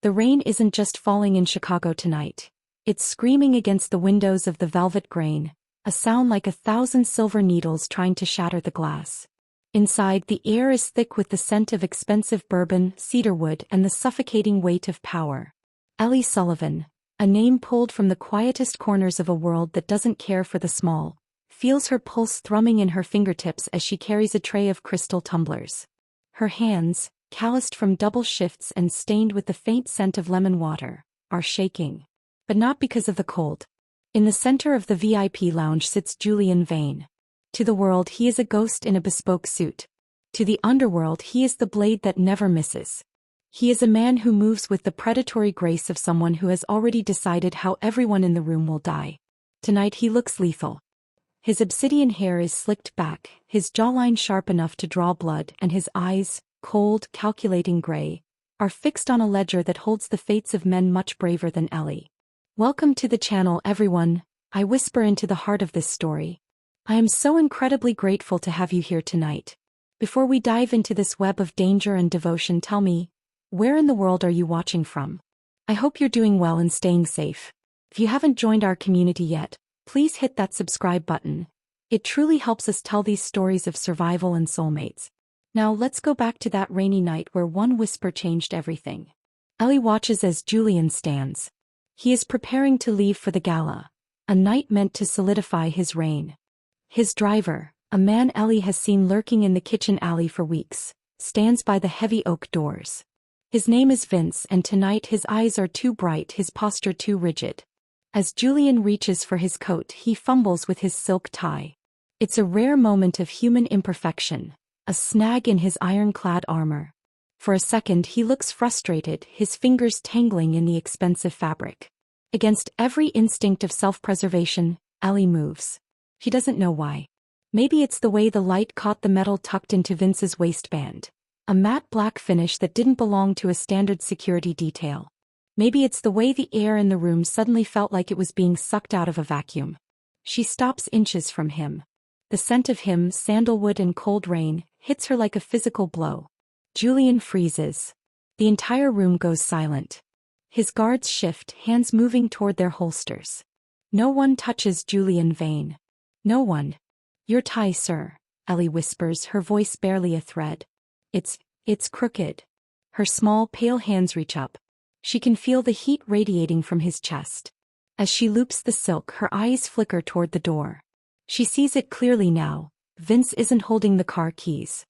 The rain isn't just falling in Chicago tonight. It's screaming against the windows of the Velvet Grain, a sound like 1,000 silver needles trying to shatter the glass. Inside, the air is thick with the scent of expensive bourbon, cedarwood, and the suffocating weight of power. Ellie Sullivan, a name pulled from the quietest corners of a world that doesn't care for the small, feels her pulse thrumming in her fingertips as she carries a tray of crystal tumblers. Her hands, calloused from double shifts and stained with the faint scent of lemon water, are shaking. But not because of the cold. In the center of the VIP lounge sits Julian Vane. To the world he is a ghost in a bespoke suit. To the underworld he is the blade that never misses. He is a man who moves with the predatory grace of someone who has already decided how everyone in the room will die. Tonight he looks lethal. His obsidian hair is slicked back, his jawline sharp enough to draw blood, and his eyes, cold, calculating gray, are fixed on a ledger that holds the fates of men much braver than Ellie. Welcome to the channel, everyone. I whisper into the heart of this story. I am so incredibly grateful to have you here tonight. Before we dive into this web of danger and devotion, tell me, where in the world are you watching from? I hope you're doing well and staying safe. If you haven't joined our community yet, please hit that subscribe button. It truly helps us tell these stories of survival and soulmates. Now let's go back to that rainy night where one whisper changed everything. Ellie watches as Julian stands. He is preparing to leave for the gala, a night meant to solidify his reign. His driver, a man Ellie has seen lurking in the kitchen alley for weeks, stands by the heavy oak doors. His name is Vince, and tonight his eyes are too bright, his posture too rigid. As Julian reaches for his coat, he fumbles with his silk tie. It's a rare moment of human imperfection, a snag in his ironclad armor. For a second he looks frustrated, his fingers tangling in the expensive fabric. Against every instinct of self-preservation, Ellie moves. She doesn't know why. Maybe it's the way the light caught the metal tucked into Vince's waistband, a matte black finish that didn't belong to a standard security detail. Maybe it's the way the air in the room suddenly felt like it was being sucked out of a vacuum. She stops inches from him. The scent of him, sandalwood and cold rain, hits her like a physical blow. Julian freezes. The entire room goes silent. His guards shift, hands moving toward their holsters. No one touches Julian Vane. No one. Your tie, sir, Ellie whispers, her voice barely a thread. It's crooked. Her small, pale hands reach up. She can feel the heat radiating from his chest. As she loops the silk, her eyes flicker toward the door. She sees it clearly now. Vince isn't holding the car keys.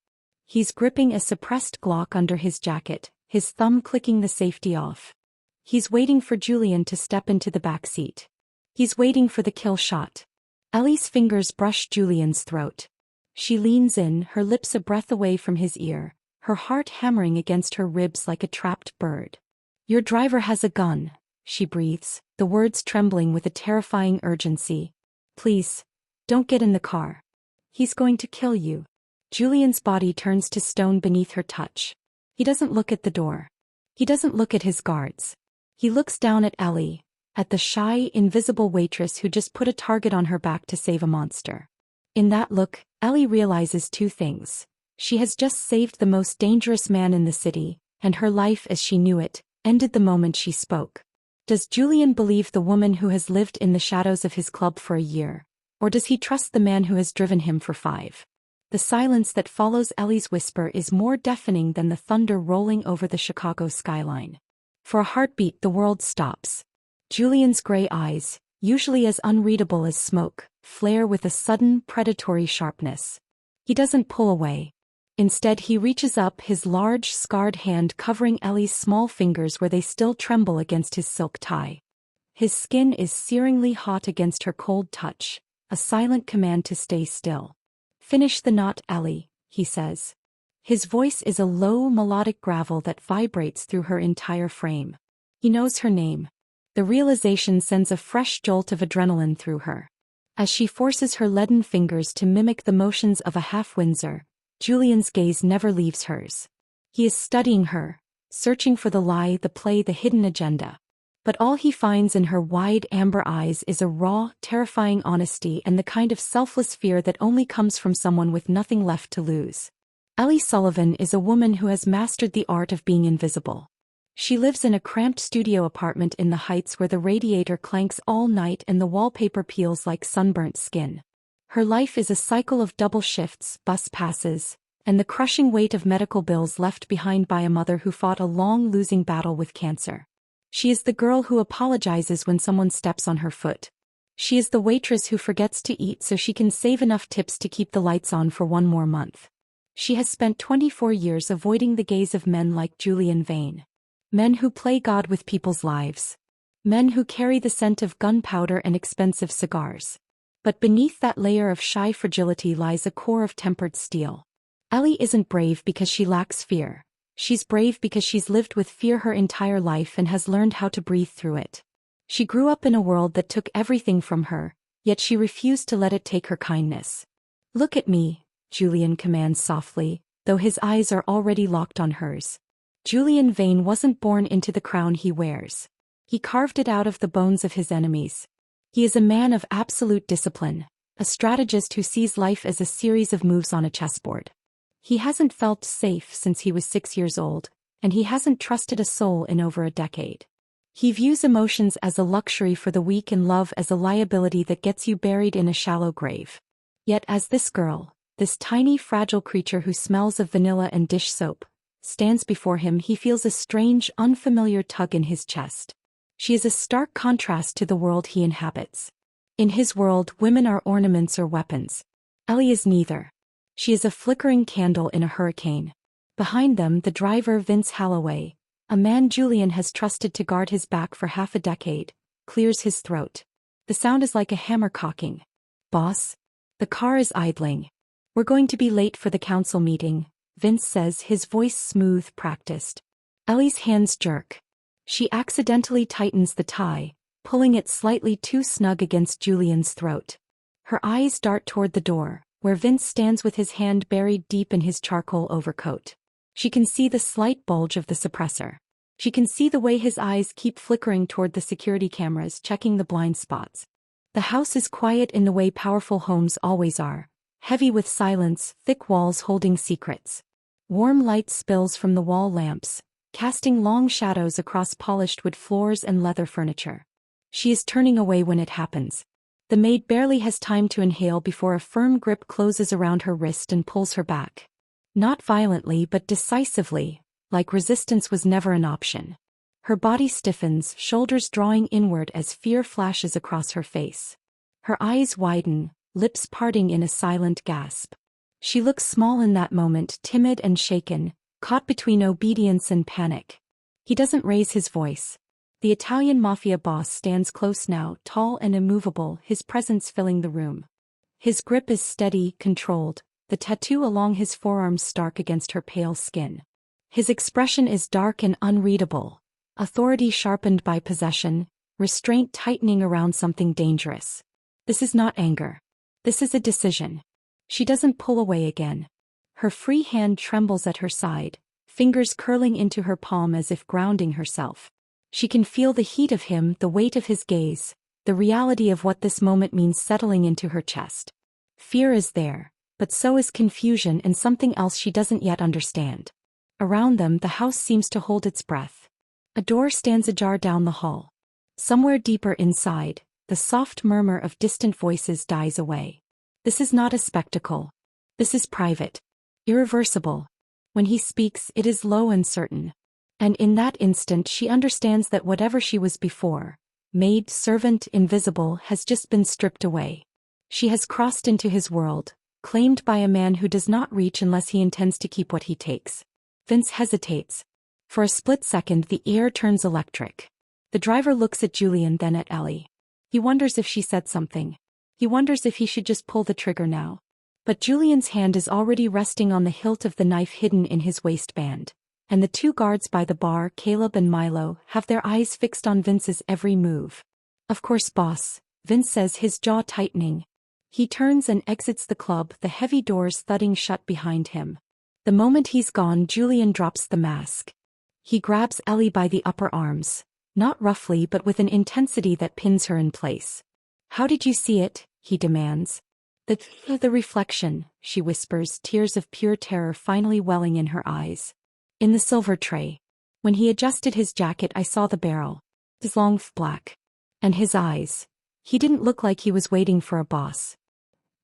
He's gripping a suppressed Glock under his jacket, his thumb clicking the safety off. He's waiting for Julian to step into the back seat. He's waiting for the kill shot. Ellie's fingers brush Julian's throat. She leans in, her lips a breath away from his ear, her heart hammering against her ribs like a trapped bird. Your driver has a gun, she breathes, the words trembling with a terrifying urgency. Please, don't get in the car. He's going to kill you. Julian's body turns to stone beneath her touch. He doesn't look at the door. He doesn't look at his guards. He looks down at Ellie, at the shy, invisible waitress who just put a target on her back to save a monster. In that look, Ellie realizes two things. She has just saved the most dangerous man in the city, and her life as she knew it ended the moment she spoke. Does Julian believe the woman who has lived in the shadows of his club for a year, or does he trust the man who has driven him for 5? The silence that follows Ellie's whisper is more deafening than the thunder rolling over the Chicago skyline. For a heartbeat, the world stops. Julian's gray eyes, usually as unreadable as smoke, flare with a sudden, predatory sharpness. He doesn't pull away. Instead, he reaches up, his large, scarred hand covering Ellie's small fingers where they still tremble against his silk tie. His skin is searingly hot against her cold touch, a silent command to stay still. Finish the knot, Ellie, he says. His voice is a low, melodic gravel that vibrates through her entire frame. He knows her name. The realization sends a fresh jolt of adrenaline through her. As she forces her leaden fingers to mimic the motions of a half-Windsor, Julian's gaze never leaves hers. He is studying her, searching for the lie, the play, the hidden agenda. But all he finds in her wide amber eyes is a raw, terrifying honesty and the kind of selfless fear that only comes from someone with nothing left to lose. Ellie Sullivan is a woman who has mastered the art of being invisible. She lives in a cramped studio apartment in the Heights where the radiator clanks all night and the wallpaper peels like sunburnt skin. Her life is a cycle of double shifts, bus passes, and the crushing weight of medical bills left behind by a mother who fought a long losing battle with cancer. She is the girl who apologizes when someone steps on her foot. She is the waitress who forgets to eat so she can save enough tips to keep the lights on for one more month. She has spent 24 years avoiding the gaze of men like Julian Vane. Men who play God with people's lives. Men who carry the scent of gunpowder and expensive cigars. But beneath that layer of shy fragility lies a core of tempered steel. Ellie isn't brave because she lacks fear. She's brave because she's lived with fear her entire life and has learned how to breathe through it. She grew up in a world that took everything from her, yet she refused to let it take her kindness. "Look at me," Julian commands softly, though his eyes are already locked on hers. Julian Vane wasn't born into the crown he wears. He carved it out of the bones of his enemies. He is a man of absolute discipline, a strategist who sees life as a series of moves on a chessboard. He hasn't felt safe since he was 6 years old, and he hasn't trusted a soul in over a decade. He views emotions as a luxury for the weak and love as a liability that gets you buried in a shallow grave. Yet as this girl, this tiny fragile creature who smells of vanilla and dish soap, stands before him, he feels a strange, unfamiliar tug in his chest. She is a stark contrast to the world he inhabits. In his world, women are ornaments or weapons. Ellie is neither. She is a flickering candle in a hurricane. Behind them, the driver, Vince Holloway, a man Julian has trusted to guard his back for half a decade, clears his throat. The sound is like a hammer cocking. "Boss?" The car is idling. "We're going to be late for the council meeting," Vince says, his voice smooth, practiced. Ellie's hands jerk. She accidentally tightens the tie, pulling it slightly too snug against Julian's throat. Her eyes dart toward the door, where Vince stands with his hand buried deep in his charcoal overcoat. She can see the slight bulge of the suppressor. She can see the way his eyes keep flickering toward the security cameras, checking the blind spots. The house is quiet in the way powerful homes always are, heavy with silence, thick walls holding secrets. Warm light spills from the wall lamps, casting long shadows across polished wood floors and leather furniture. She is turning away when it happens. The maid barely has time to inhale before a firm grip closes around her wrist and pulls her back. Not violently but decisively, like resistance was never an option. Her body stiffens, shoulders drawing inward as fear flashes across her face. Her eyes widen, lips parting in a silent gasp. She looks small in that moment, timid and shaken, caught between obedience and panic. He doesn't raise his voice. The Italian Mafia boss stands close now, tall and immovable, his presence filling the room. His grip is steady, controlled, the tattoo along his forearm stark against her pale skin. His expression is dark and unreadable, authority sharpened by possession, restraint tightening around something dangerous. This is not anger. This is a decision. She doesn't pull away again. Her free hand trembles at her side, fingers curling into her palm as if grounding herself. She can feel the heat of him, the weight of his gaze, the reality of what this moment means settling into her chest. Fear is there, but so is confusion and something else she doesn't yet understand. Around them, the house seems to hold its breath. A door stands ajar down the hall. Somewhere deeper inside, the soft murmur of distant voices dies away. This is not a spectacle. This is private. Irreversible. When he speaks, it is low and certain. And in that instant she understands that whatever she was before, maid, servant, invisible, has just been stripped away. She has crossed into his world, claimed by a man who does not reach unless he intends to keep what he takes. Vince hesitates. For a split second the air turns electric. The driver looks at Julian, then at Ellie. He wonders if she said something. He wonders if he should just pull the trigger now. But Julian's hand is already resting on the hilt of the knife hidden in his waistband. And the two guards by the bar, Caleb and Milo, have their eyes fixed on Vince's every move. "Of course, boss," Vince says, his jaw tightening. He turns and exits the club, the heavy doors thudding shut behind him. The moment he's gone, Julian drops the mask. He grabs Ellie by the upper arms, not roughly but with an intensity that pins her in place. "How did you see it?" he demands. The reflection," she whispers, tears of pure terror finally welling in her eyes. "In the silver tray." When he adjusted his jacket, I saw the barrel. His long black. And his eyes. He didn't look like he was waiting for a boss.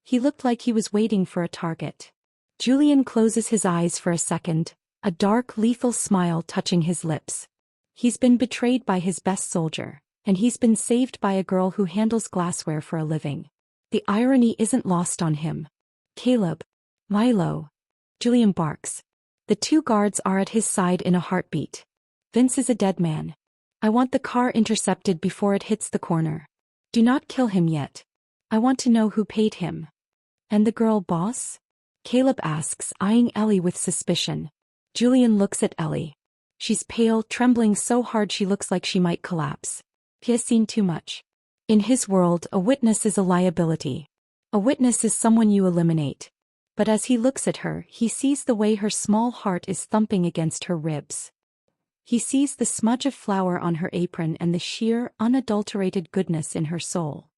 He looked like he was waiting for a target. Julian closes his eyes for a second, a dark, lethal smile touching his lips. He's been betrayed by his best soldier, and he's been saved by a girl who handles glassware for a living. The irony isn't lost on him. Caleb. Milo. Julian barks. The two guards are at his side in a heartbeat. Vince is a dead man. I want the car intercepted before it hits the corner. Do not kill him yet. I want to know who paid him. And the girl boss? Caleb asks, eyeing Ellie with suspicion. Julian looks at Ellie. She's pale, trembling so hard she looks like she might collapse. He has seen too much. In his world, a witness is a liability. A witness is someone you eliminate. But as he looks at her, he sees the way her small heart is thumping against her ribs. He sees the smudge of flour on her apron and the sheer, unadulterated goodness in her soul.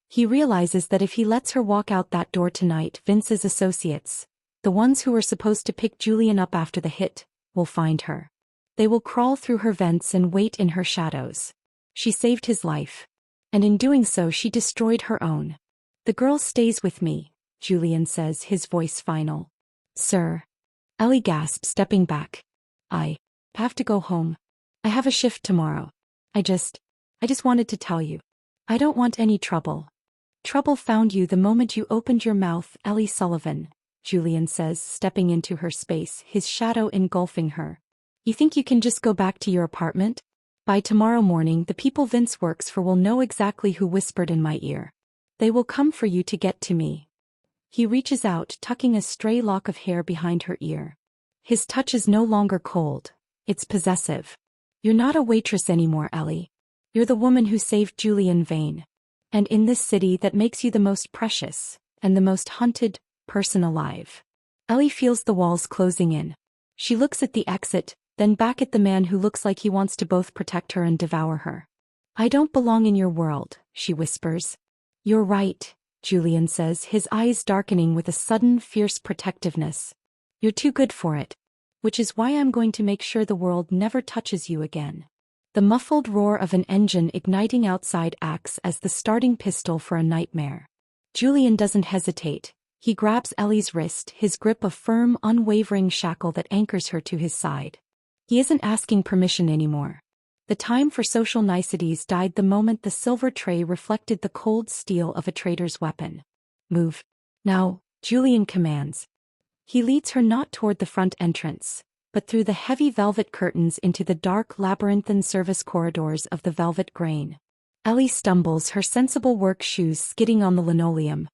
He realizes that if he lets her walk out that door tonight, Vince's associates, the ones who were supposed to pick Julian up after the hit, will find her. They will crawl through her vents and wait in her shadows. She saved his life. And in doing so she destroyed her own. The girl stays with me, Julian says, his voice final. Sir. Ellie gasps, stepping back. I have to go home. I have a shift tomorrow. I just wanted to tell you. I don't want any trouble. Trouble found you the moment you opened your mouth, Ellie Sullivan, Julian says, stepping into her space, his shadow engulfing her. You think you can just go back to your apartment? By tomorrow morning, the people Vince works for will know exactly who whispered in my ear. They will come for you to get to me. He reaches out, tucking a stray lock of hair behind her ear. His touch is no longer cold. It's possessive. You're not a waitress anymore, Ellie. You're the woman who saved Julian Vane. And in this city that makes you the most precious, and the most hunted, person alive. Ellie feels the walls closing in. She looks at the exit, then back at the man who looks like he wants to both protect her and devour her. I don't belong in your world, she whispers. You're right, Julian says, his eyes darkening with a sudden, fierce protectiveness. You're too good for it. Which is why I'm going to make sure the world never touches you again. The muffled roar of an engine igniting outside acts as the starting pistol for a nightmare. Julian doesn't hesitate. He grabs Ellie's wrist, his grip a firm, unwavering shackle that anchors her to his side. He isn't asking permission anymore. The time for social niceties died the moment the silver tray reflected the cold steel of a traitor's weapon. Move. Now, Julian commands. He leads her not toward the front entrance, but through the heavy velvet curtains into the dark labyrinthine service corridors of the velvet grain. Ellie stumbles, her sensible work shoes skidding on the linoleum.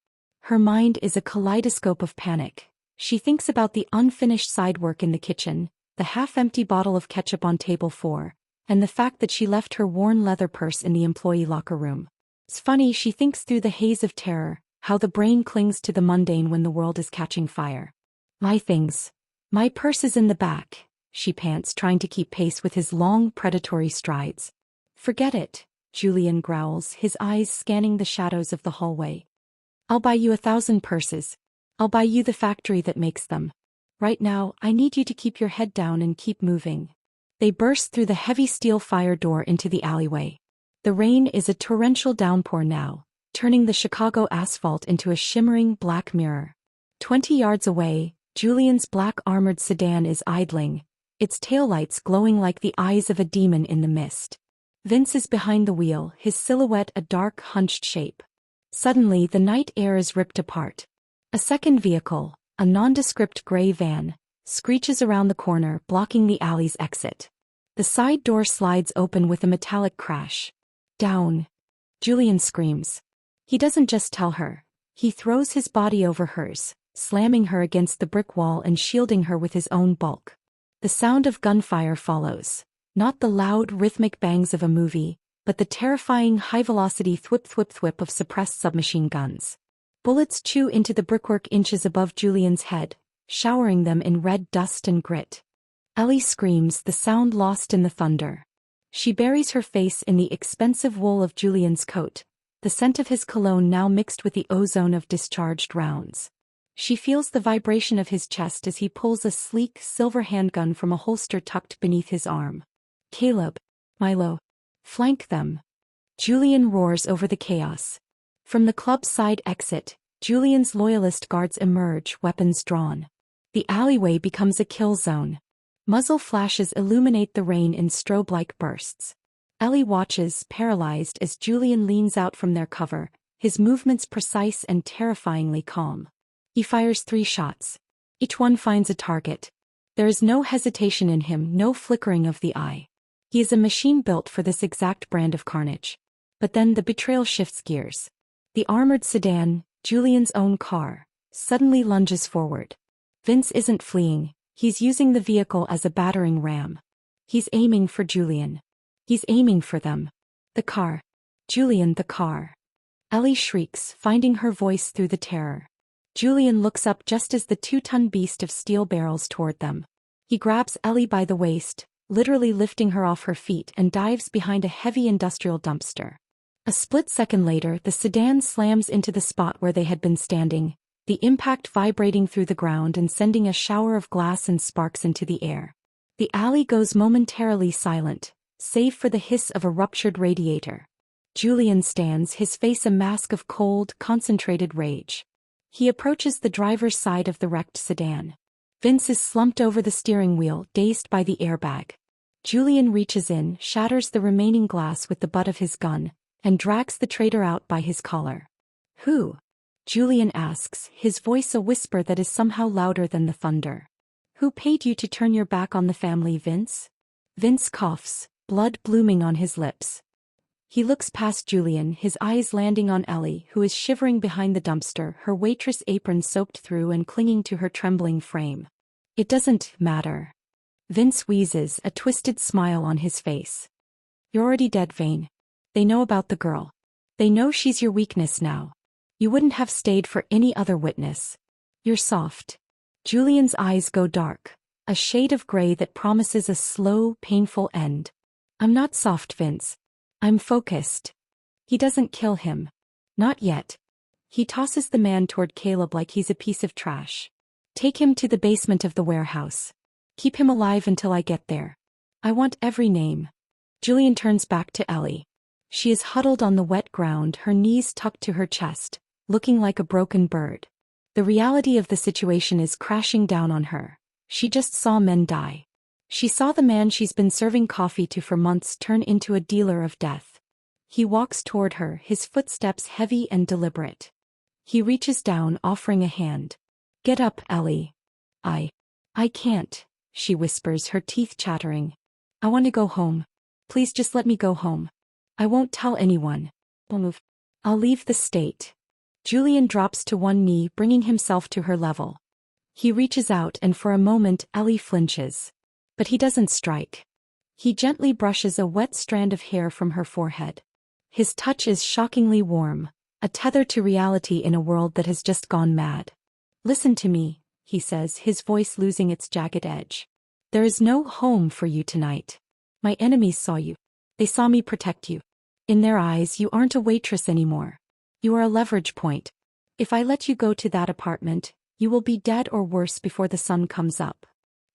Her mind is a kaleidoscope of panic. She thinks about the unfinished side work in the kitchen, the half-empty bottle of ketchup on table 4, and the fact that she left her worn leather purse in the employee locker room. It's funny, she thinks through the haze of terror, how the brain clings to the mundane when the world is catching fire. My things. My purse is in the back, she pants, trying to keep pace with his long, predatory strides. Forget it, Julian growls, his eyes scanning the shadows of the hallway. I'll buy you 1,000 purses. I'll buy you the factory that makes them. Right now, I need you to keep your head down and keep moving. They burst through the heavy steel fire door into the alleyway. The rain is a torrential downpour now, turning the Chicago asphalt into a shimmering black mirror. 20 yards away, Julian's black armored sedan is idling, its taillights glowing like the eyes of a demon in the mist. Vince is behind the wheel, his silhouette a dark, hunched shape. Suddenly, the night air is ripped apart. A second vehicle, a nondescript gray van, screeches around the corner, blocking the alley's exit. The side door slides open with a metallic crash. Down. Julian screams. He doesn't just tell her. He throws his body over hers, slamming her against the brick wall and shielding her with his own bulk. The sound of gunfire follows. Not the loud, rhythmic bangs of a movie, but the terrifying high-velocity thwip-thwip-thwip of suppressed submachine guns. Bullets chew into the brickwork inches above Julian's head, showering them in red dust and grit. Ellie screams, the sound lost in the thunder. She buries her face in the expensive wool of Julian's coat, the scent of his cologne now mixed with the ozone of discharged rounds. She feels the vibration of his chest as he pulls a sleek, silver handgun from a holster tucked beneath his arm. Caleb, Milo. Flank them. Julian roars over the chaos. From the club's side exit, Julian's loyalist guards emerge, weapons drawn. The alleyway becomes a kill zone. Muzzle flashes illuminate the rain in strobe-like bursts. Ellie watches, paralyzed, as Julian leans out from their cover, his movements precise and terrifyingly calm. He fires 3 shots. Each one finds a target. There is no hesitation in him, no flickering of the eye. He is a machine built for this exact brand of carnage. But then the betrayal shifts gears. The armored sedan, Julian's own car, suddenly lunges forward. Vince isn't fleeing, he's using the vehicle as a battering ram. He's aiming for Julian. He's aiming for them. The car. Julian, the car. Ellie shrieks, finding her voice through the terror. Julian looks up just as the 2-ton beast of steel barrels toward them. He grabs Ellie by the waist, literally lifting her off her feet, and dives behind a heavy industrial dumpster. A split second later, the sedan slams into the spot where they had been standing, the impact vibrating through the ground and sending a shower of glass and sparks into the air. The alley goes momentarily silent, save for the hiss of a ruptured radiator. Julian stands, his face a mask of cold, concentrated rage. He approaches the driver's side of the wrecked sedan. Vince is slumped over the steering wheel, dazed by the airbag. Julian reaches in, shatters the remaining glass with the butt of his gun, and drags the traitor out by his collar. "Who?" Julian asks, his voice a whisper that is somehow louder than the thunder. "Who paid you to turn your back on the family, Vince?" Vince coughs, blood blooming on his lips. He looks past Julian, his eyes landing on Ellie, who is shivering behind the dumpster, her waitress apron soaked through and clinging to her trembling frame. "It doesn't matter." Vince wheezes, a twisted smile on his face. "You're already dead, Vane. They know about the girl. They know she's your weakness now. You wouldn't have stayed for any other witness. You're soft." Julian's eyes go dark, a shade of gray that promises a slow, painful end. "I'm not soft, Vince. I'm focused." He doesn't kill him. Not yet. He tosses the man toward Caleb like he's a piece of trash. "Take him to the basement of the warehouse. Keep him alive until I get there. I want every name." Julian turns back to Ellie. She is huddled on the wet ground, her knees tucked to her chest, looking like a broken bird. The reality of the situation is crashing down on her. She just saw men die. She saw the man she's been serving coffee to for months turn into a dealer of death. He walks toward her, his footsteps heavy and deliberate. He reaches down, offering a hand. "Get up, Ellie." I can't," she whispers, her teeth chattering. "I want to go home. Please just let me go home. I won't tell anyone. I'll leave the state." Julian drops to one knee, bringing himself to her level. He reaches out and for a moment Ellie flinches. But he doesn't strike. He gently brushes a wet strand of hair from her forehead. His touch is shockingly warm, a tether to reality in a world that has just gone mad. "Listen to me," he says, his voice losing its jagged edge. "There is no home for you tonight. My enemies saw you. They saw me protect you. In their eyes, you aren't a waitress anymore. You are a leverage point. If I let you go to that apartment, you will be dead or worse before the sun comes up."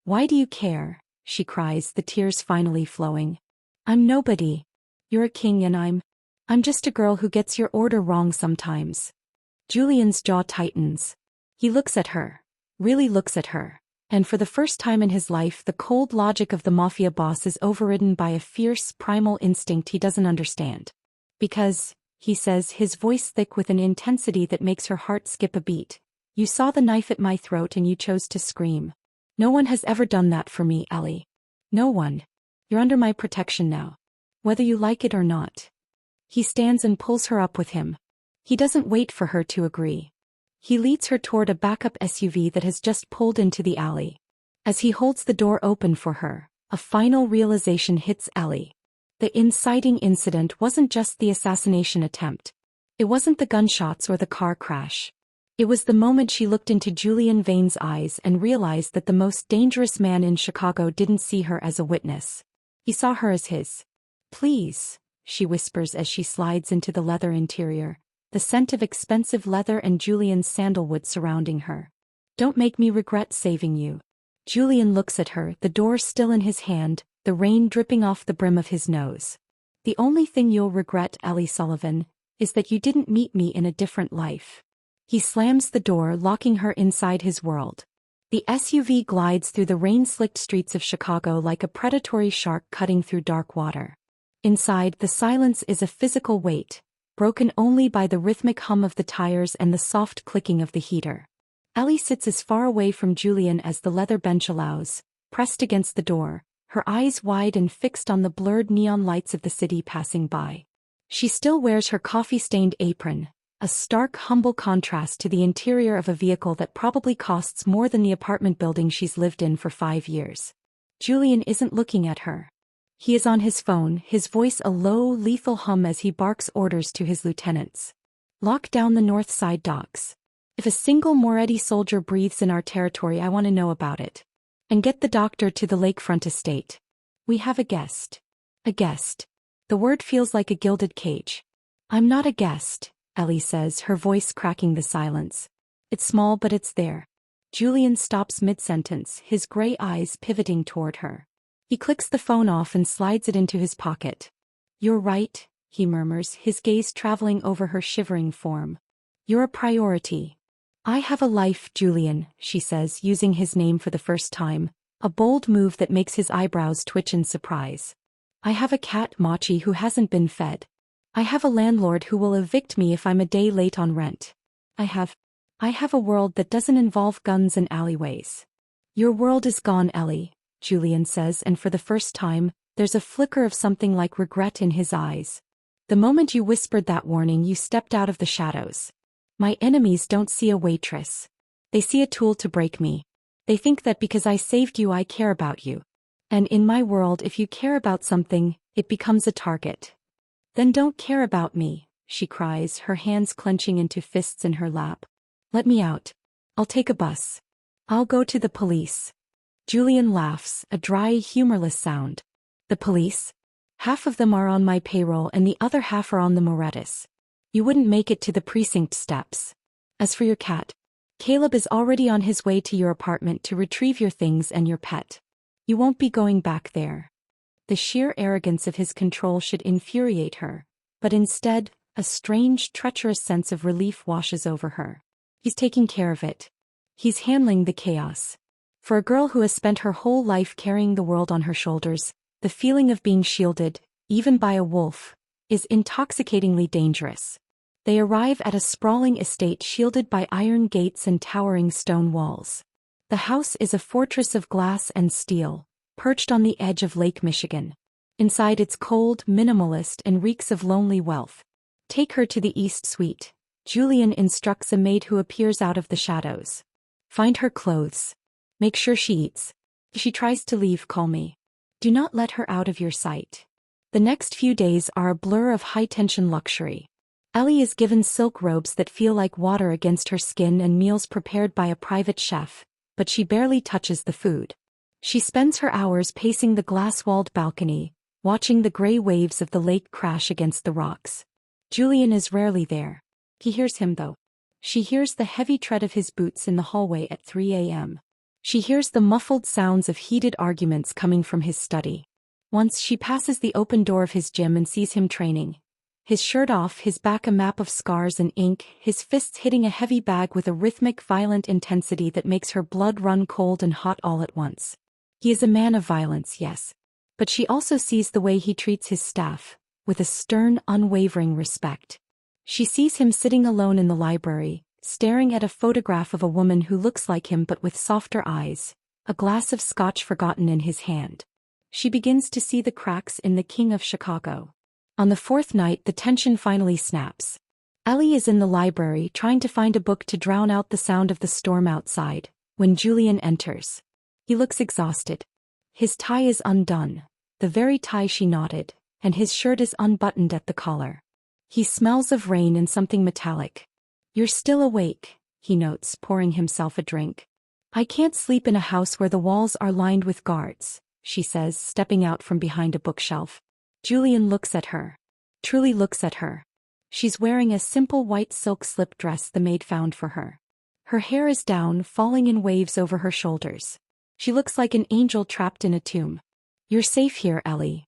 "Why do you care?" she cries, the tears finally flowing. "I'm nobody. You're a king and I'm just a girl who gets your order wrong sometimes." Julian's jaw tightens. He looks at her. Really looks at her. And for the first time in his life, the cold logic of the Mafia boss is overridden by a fierce, primal instinct he doesn't understand. "Because," he says, his voice thick with an intensity that makes her heart skip a beat, "you saw the knife at my throat and you chose to scream. No one has ever done that for me, Ellie. No one. You're under my protection now. Whether you like it or not." He stands and pulls her up with him. He doesn't wait for her to agree. He leads her toward a backup SUV that has just pulled into the alley. As he holds the door open for her, a final realization hits Ellie. The inciting incident wasn't just the assassination attempt. It wasn't the gunshots or the car crash. It was the moment she looked into Julian Vane's eyes and realized that the most dangerous man in Chicago didn't see her as a witness. He saw her as his. "Please," she whispers as she slides into the leather interior, the scent of expensive leather and Julian's sandalwood surrounding her. "Don't make me regret saving you." Julian looks at her, the door still in his hand, the rain dripping off the brim of his nose. The only thing you'll regret, Ellie Sullivan, is that you didn't meet me in a different life. He slams the door, locking her inside his world. The SUV glides through the rain-slicked streets of Chicago like a predatory shark cutting through dark water. Inside, the silence is a physical weight, broken only by the rhythmic hum of the tires and the soft clicking of the heater. Ellie sits as far away from Julian as the leather bench allows, pressed against the door, her eyes wide and fixed on the blurred neon lights of the city passing by. She still wears her coffee-stained apron, a stark, humble contrast to the interior of a vehicle that probably costs more than the apartment building she's lived in for 5 years. Julian isn't looking at her. He is on his phone, his voice a low, lethal hum as he barks orders to his lieutenants. Lock down the North Side docks. If a single Moretti soldier breathes in our territory, I want to know about it. And get the doctor to the lakefront estate. We have a guest. A guest. The word feels like a gilded cage. I'm not a guest, Ellie says, her voice cracking the silence. It's small, but it's there. Julian stops mid-sentence, his gray eyes pivoting toward her. He clicks the phone off and slides it into his pocket. You're right, he murmurs, his gaze traveling over her shivering form. You're a priority. I have a life, Julian, she says, using his name for the first time, a bold move that makes his eyebrows twitch in surprise. I have a cat, Machi, who hasn't been fed. I have a landlord who will evict me if I'm a day late on rent. I have a world that doesn't involve guns and alleyways. Your world is gone, Ellie, Julian says, and for the first time, there's a flicker of something like regret in his eyes. The moment you whispered that warning, you stepped out of the shadows. My enemies don't see a waitress. They see a tool to break me. They think that because I saved you, I care about you. And in my world, if you care about something, it becomes a target. Then don't care about me, she cries, her hands clenching into fists in her lap. Let me out. I'll take a bus. I'll go to the police. Julian laughs, a dry, humorless sound. The police? Half of them are on my payroll and the other half are on the Morettis. You wouldn't make it to the precinct steps. As for your cat, Caleb is already on his way to your apartment to retrieve your things and your pet. You won't be going back there. The sheer arrogance of his control should infuriate her, but instead, a strange, treacherous sense of relief washes over her. He's taking care of it. He's handling the chaos. For a girl who has spent her whole life carrying the world on her shoulders, the feeling of being shielded, even by a wolf, is intoxicatingly dangerous. They arrive at a sprawling estate shielded by iron gates and towering stone walls. The house is a fortress of glass and steel, perched on the edge of Lake Michigan. Inside it's cold, minimalist, and reeks of lonely wealth. Take her to the East Suite, Julian instructs a maid who appears out of the shadows. Find her clothes. Make sure she eats. If she tries to leave, call me. Do not let her out of your sight. The next few days are a blur of high-tension luxury. Ellie is given silk robes that feel like water against her skin and meals prepared by a private chef, but she barely touches the food. She spends her hours pacing the glass-walled balcony, watching the gray waves of the lake crash against the rocks. Julian is rarely there. He hears him though. She hears the heavy tread of his boots in the hallway at 3 a.m. She hears the muffled sounds of heated arguments coming from his study. Once she passes the open door of his gym and sees him training. His shirt off, his back a map of scars and ink, his fists hitting a heavy bag with a rhythmic, violent intensity that makes her blood run cold and hot all at once. He is a man of violence, yes. But she also sees the way he treats his staff, with a stern, unwavering respect. She sees him sitting alone in the library, staring at a photograph of a woman who looks like him but with softer eyes, a glass of scotch forgotten in his hand. She begins to see the cracks in the King of Chicago. On the fourth night, the tension finally snaps. Ellie is in the library trying to find a book to drown out the sound of the storm outside, when Julian enters. He looks exhausted. His tie is undone, the very tie she knotted, and his shirt is unbuttoned at the collar. He smells of rain and something metallic. You're still awake, he notes, pouring himself a drink. I can't sleep in a house where the walls are lined with guards, she says, stepping out from behind a bookshelf. Julian looks at her. Truly looks at her. She's wearing a simple white silk slip dress the maid found for her. Her hair is down, falling in waves over her shoulders. She looks like an angel trapped in a tomb. You're safe here, Ellie.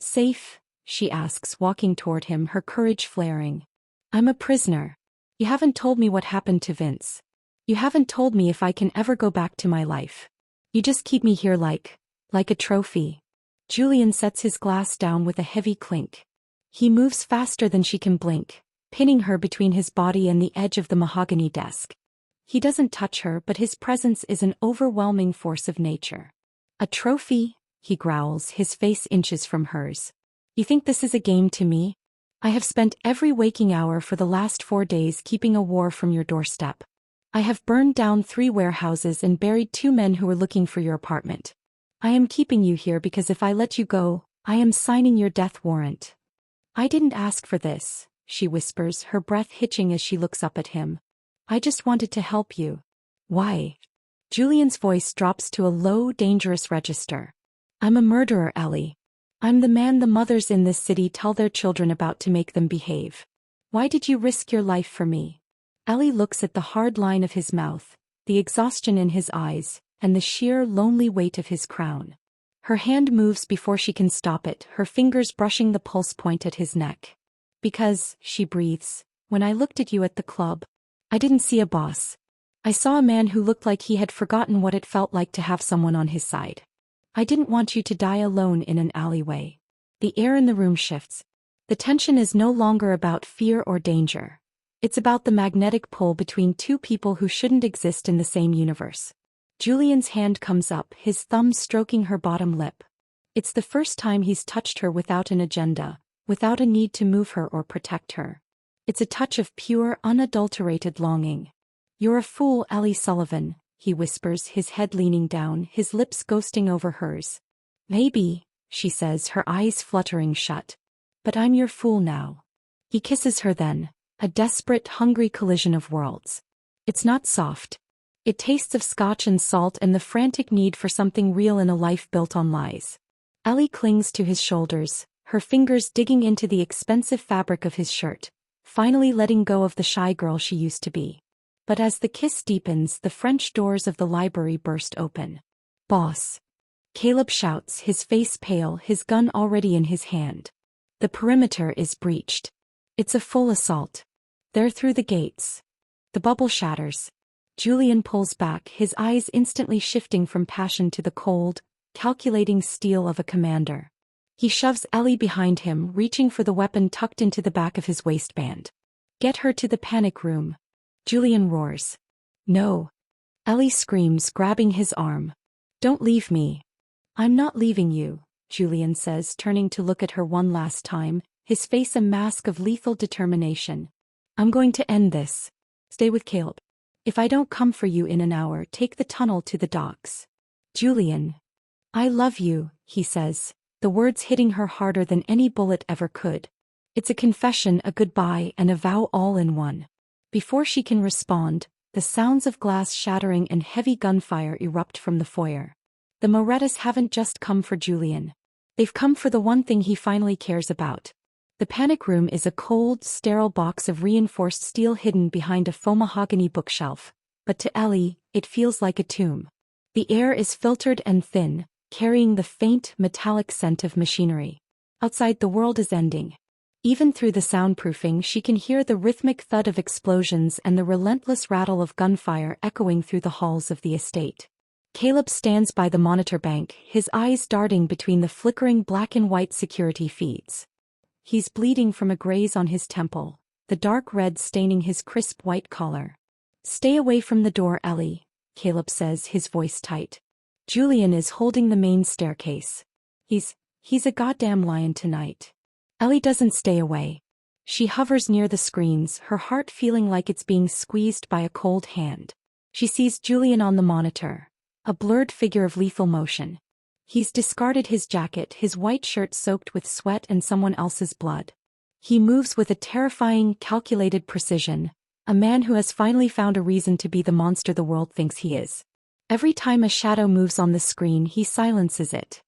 Safe? She asks, walking toward him, her courage flaring. I'm a prisoner. You haven't told me what happened to Vince. You haven't told me if I can ever go back to my life. You just keep me here like a trophy. Julian sets his glass down with a heavy clink. He moves faster than she can blink, pinning her between his body and the edge of the mahogany desk. He doesn't touch her, but his presence is an overwhelming force of nature. A trophy? He growls, his face inches from hers. You think this is a game to me? I have spent every waking hour for the last 4 days keeping a war from your doorstep. I have burned down 3 warehouses and buried 2 men who were looking for your apartment. I am keeping you here because if I let you go, I am signing your death warrant. I didn't ask for this, she whispers, her breath hitching as she looks up at him. I just wanted to help you. Why? Julian's voice drops to a low, dangerous register. I'm a murderer, Ellie. I'm the man the mothers in this city tell their children about to make them behave. Why did you risk your life for me? Ellie looks at the hard line of his mouth, the exhaustion in his eyes, and the sheer, lonely weight of his crown. Her hand moves before she can stop it, her fingers brushing the pulse point at his neck. Because, she breathes, when I looked at you at the club, I didn't see a boss. I saw a man who looked like he had forgotten what it felt like to have someone on his side. I didn't want you to die alone in an alleyway. The air in the room shifts. The tension is no longer about fear or danger. It's about the magnetic pull between 2 people who shouldn't exist in the same universe. Julian's hand comes up, his thumb stroking her bottom lip. It's the first time he's touched her without an agenda, without a need to move her or protect her. It's a touch of pure, unadulterated longing. You're a fool, Ellie Sullivan, he whispers, his head leaning down, his lips ghosting over hers. Maybe, she says, her eyes fluttering shut. But I'm your fool now. He kisses her then, a desperate, hungry collision of worlds. It's not soft. It tastes of scotch and salt and the frantic need for something real in a life built on lies. Ellie clings to his shoulders, her fingers digging into the expensive fabric of his shirt, finally letting go of the shy girl she used to be. But as the kiss deepens, the French doors of the library burst open. Boss! Caleb shouts, his face pale, his gun already in his hand. The perimeter is breached. It's a full assault. They're through the gates. The bubble shatters. Julian pulls back, his eyes instantly shifting from passion to the cold, calculating steel of a commander. He shoves Ellie behind him, reaching for the weapon tucked into the back of his waistband. Get her to the panic room. Julian roars. No. Ellie screams, grabbing his arm. Don't leave me. I'm not leaving you, Julian says, turning to look at her one last time, his face a mask of lethal determination. I'm going to end this. Stay with Caleb. If I don't come for you in an hour, take the tunnel to the docks. Julian. I love you, he says, the words hitting her harder than any bullet ever could. It's a confession, a goodbye, and a vow all in one. Before she can respond, the sounds of glass shattering and heavy gunfire erupt from the foyer. The Morettas haven't just come for Julian. They've come for the one thing he finally cares about. The panic room is a cold, sterile box of reinforced steel hidden behind a faux mahogany bookshelf, but to Ellie, it feels like a tomb. The air is filtered and thin, carrying the faint, metallic scent of machinery. Outside, the world is ending. Even through the soundproofing, she can hear the rhythmic thud of explosions and the relentless rattle of gunfire echoing through the halls of the estate. Caleb stands by the monitor bank, his eyes darting between the flickering black and white security feeds. He's bleeding from a graze on his temple, the dark red staining his crisp white collar. Stay away from the door, Ellie, Caleb says, his voice tight. Julian is holding the main staircase. He's a goddamn lion tonight. Ellie doesn't stay away. She hovers near the screens, her heart feeling like it's being squeezed by a cold hand. She sees Julian on the monitor, a blurred figure of lethal motion. He's discarded his jacket, his white shirt soaked with sweat and someone else's blood. He moves with a terrifying, calculated precision, a man who has finally found a reason to be the monster the world thinks he is. Every time a shadow moves on the screen, he silences it.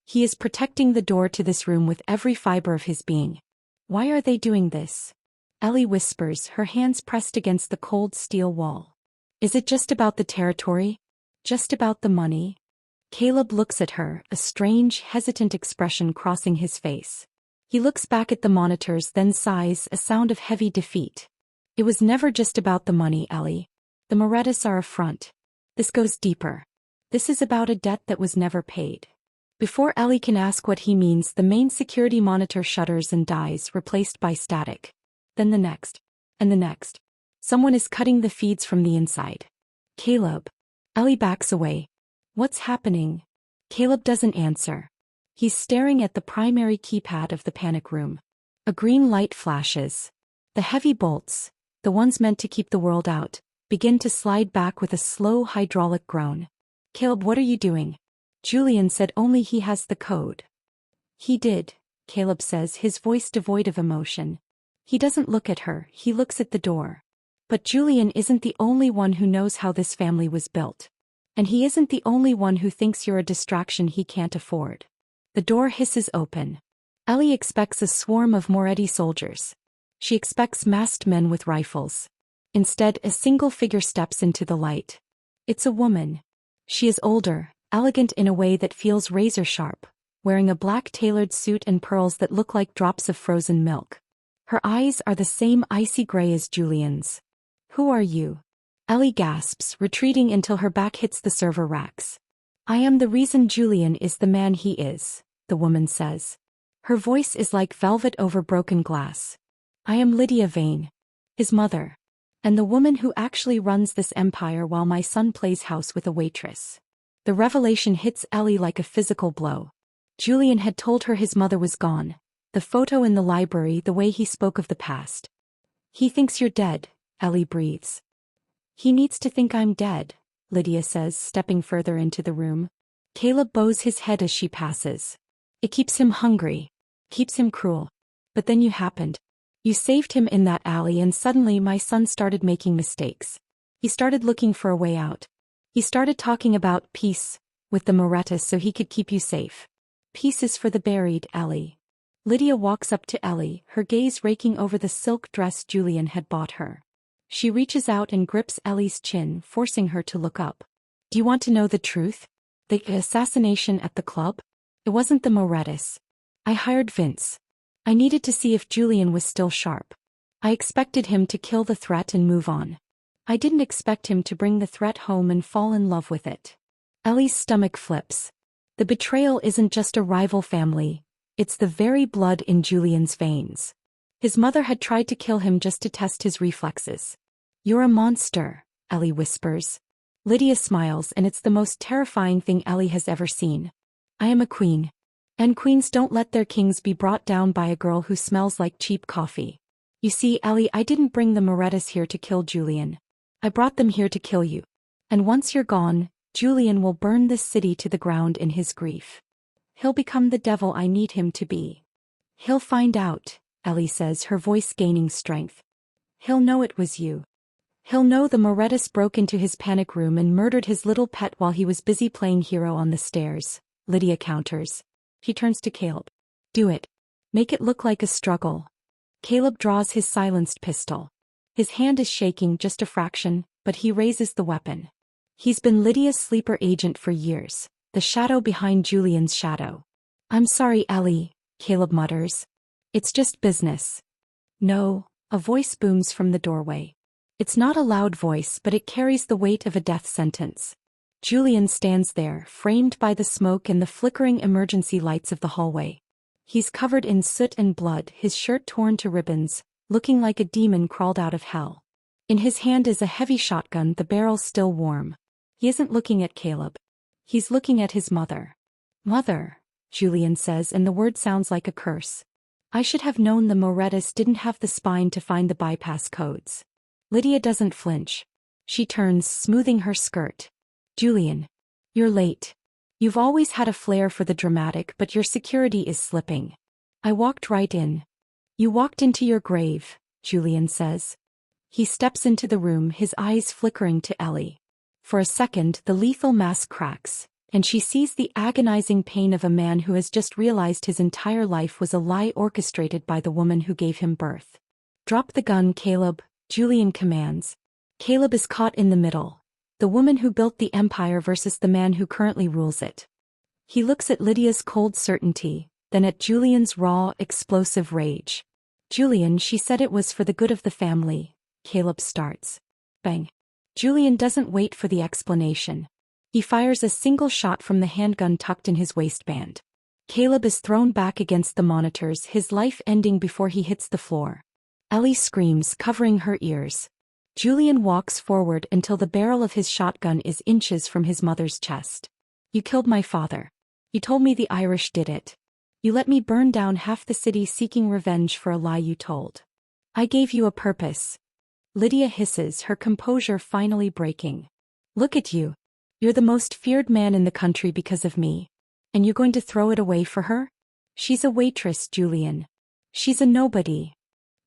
He is protecting the door to this room with every fiber of his being. Why are they doing this? Ellie whispers, her hands pressed against the cold steel wall. Is it just about the territory? Just about the money? Caleb looks at her, a strange, hesitant expression crossing his face. He looks back at the monitors, then sighs, a sound of heavy defeat. It was never just about the money, Ellie. The Morettas are a front. This goes deeper. This is about a debt that was never paid. Before Ellie can ask what he means, the main security monitor shudders and dies, replaced by static. Then the next. And the next. Someone is cutting the feeds from the inside. Caleb. Ellie backs away. What's happening? Caleb doesn't answer. He's staring at the primary keypad of the panic room. A green light flashes. The heavy bolts, the ones meant to keep the world out, begin to slide back with a slow hydraulic groan. Caleb, what are you doing? Julian said only he has the code. He did, Caleb says, his voice devoid of emotion. He doesn't look at her, he looks at the door. But Julian isn't the only one who knows how this family was built. And he isn't the only one who thinks you're a distraction he can't afford. The door hisses open. Ellie expects a swarm of Moretti soldiers. She expects masked men with rifles. Instead, a single figure steps into the light. It's a woman. She is older, elegant in a way that feels razor-sharp, wearing a black tailored suit and pearls that look like drops of frozen milk. Her eyes are the same icy gray as Julian's. Who are you? Ellie gasps, retreating until her back hits the server racks. I am the reason Julian is the man he is, the woman says. Her voice is like velvet over broken glass. I am Lydia Vane, his mother, and the woman who actually runs this empire while my son plays house with a waitress. The revelation hits Ellie like a physical blow. Julian had told her his mother was gone. The photo in the library, the way he spoke of the past. He thinks you're dead, Ellie breathes. He needs to think I'm dead, Lydia says, stepping further into the room. Caleb bows his head as she passes. It keeps him hungry. Keeps him cruel. But then you happened. You saved him in that alley and suddenly my son started making mistakes. He started looking for a way out. He started talking about peace with the Morettas so he could keep you safe. Peace is for the buried, Ellie. Lydia walks up to Ellie, her gaze raking over the silk dress Julian had bought her. She reaches out and grips Ellie's chin, forcing her to look up. Do you want to know the truth? The assassination at the club? It wasn't the Morettas. I hired Vince. I needed to see if Julian was still sharp. I expected him to kill the threat and move on. I didn't expect him to bring the threat home and fall in love with it. Ellie's stomach flips. The betrayal isn't just a rival family. It's the very blood in Julian's veins. His mother had tried to kill him just to test his reflexes. You're a monster, Ellie whispers. Lydia smiles, and it's the most terrifying thing Ellie has ever seen. I am a queen. And queens don't let their kings be brought down by a girl who smells like cheap coffee. You see, Ellie, I didn't bring the Morettas here to kill Julian. I brought them here to kill you. And once you're gone, Julian will burn this city to the ground in his grief. He'll become the devil I need him to be. He'll find out, Ellie says, her voice gaining strength. He'll know it was you. He'll know the Morettas broke into his panic room and murdered his little pet while he was busy playing hero on the stairs, Lydia counters. He turns to Caleb. Do it. Make it look like a struggle. Caleb draws his silenced pistol. His hand is shaking just a fraction, but he raises the weapon. He's been Lydia's sleeper agent for years, the shadow behind Julian's shadow. I'm sorry, Ellie, Caleb mutters. It's just business. No, a voice booms from the doorway. It's not a loud voice, but it carries the weight of a death sentence. Julian stands there, framed by the smoke and the flickering emergency lights of the hallway. He's covered in soot and blood, his shirt torn to ribbons, looking like a demon crawled out of hell. In his hand is a heavy shotgun, the barrel still warm. He isn't looking at Caleb. He's looking at his mother. Mother, Julian says, and the word sounds like a curse. I should have known the Morettas didn't have the spine to find the bypass codes. Lydia doesn't flinch. She turns, smoothing her skirt. Julian. You're late. You've always had a flair for the dramatic, but your security is slipping. I walked right in. You walked into your grave, Julian says. He steps into the room, his eyes flickering to Ellie. For a second, the lethal mask cracks, and she sees the agonizing pain of a man who has just realized his entire life was a lie orchestrated by the woman who gave him birth. Drop the gun, Caleb, Julian commands. Caleb is caught in the middle. The woman who built the empire versus the man who currently rules it. He looks at Lydia's cold certainty, then at Julian's raw, explosive rage. Julian, she said it was for the good of the family. Caleb starts. Bang. Julian doesn't wait for the explanation. He fires a single shot from the handgun tucked in his waistband. Caleb is thrown back against the monitors, his life ending before he hits the floor. Ellie screams, covering her ears. Julian walks forward until the barrel of his shotgun is inches from his mother's chest. You killed my father. You told me the Irish did it. You let me burn down half the city seeking revenge for a lie you told. I gave you a purpose. Lydia hisses, her composure finally breaking. Look at you. You're the most feared man in the country because of me. And you're going to throw it away for her? She's a waitress, Julian. She's a nobody.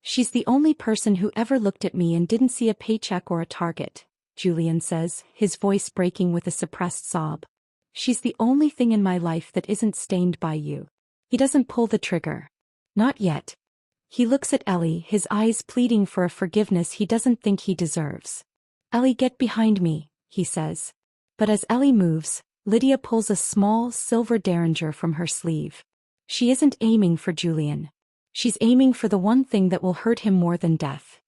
She's the only person who ever looked at me and didn't see a paycheck or a target, Julian says, his voice breaking with a suppressed sob. She's the only thing in my life that isn't stained by you. He doesn't pull the trigger. Not yet. He looks at Ellie, his eyes pleading for a forgiveness he doesn't think he deserves. Ellie, get behind me, he says. But as Ellie moves, Lydia pulls a small, silver derringer from her sleeve. She isn't aiming for Julian. She's aiming for the one thing that will hurt him more than death.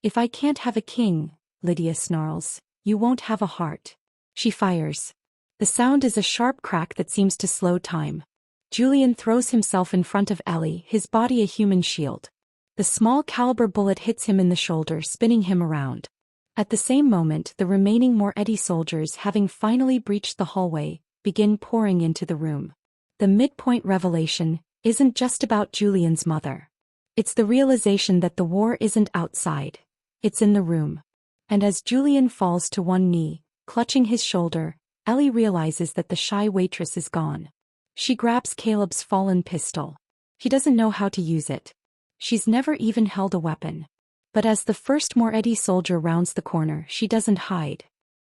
If I can't have a king, Lydia snarls, you won't have a heart. She fires. The sound is a sharp crack that seems to slow time. Julian throws himself in front of Ellie, his body a human shield. The small caliber bullet hits him in the shoulder, spinning him around. At the same moment, the remaining Moretti soldiers, having finally breached the hallway, begin pouring into the room. The midpoint revelation isn't just about Julian's mother. It's the realization that the war isn't outside. It's in the room. And as Julian falls to one knee, clutching his shoulder, Ellie realizes that the shy waitress is gone. She grabs Caleb's fallen pistol. She doesn't know how to use it. She's never even held a weapon. But as the first Moretti soldier rounds the corner, she doesn't hide.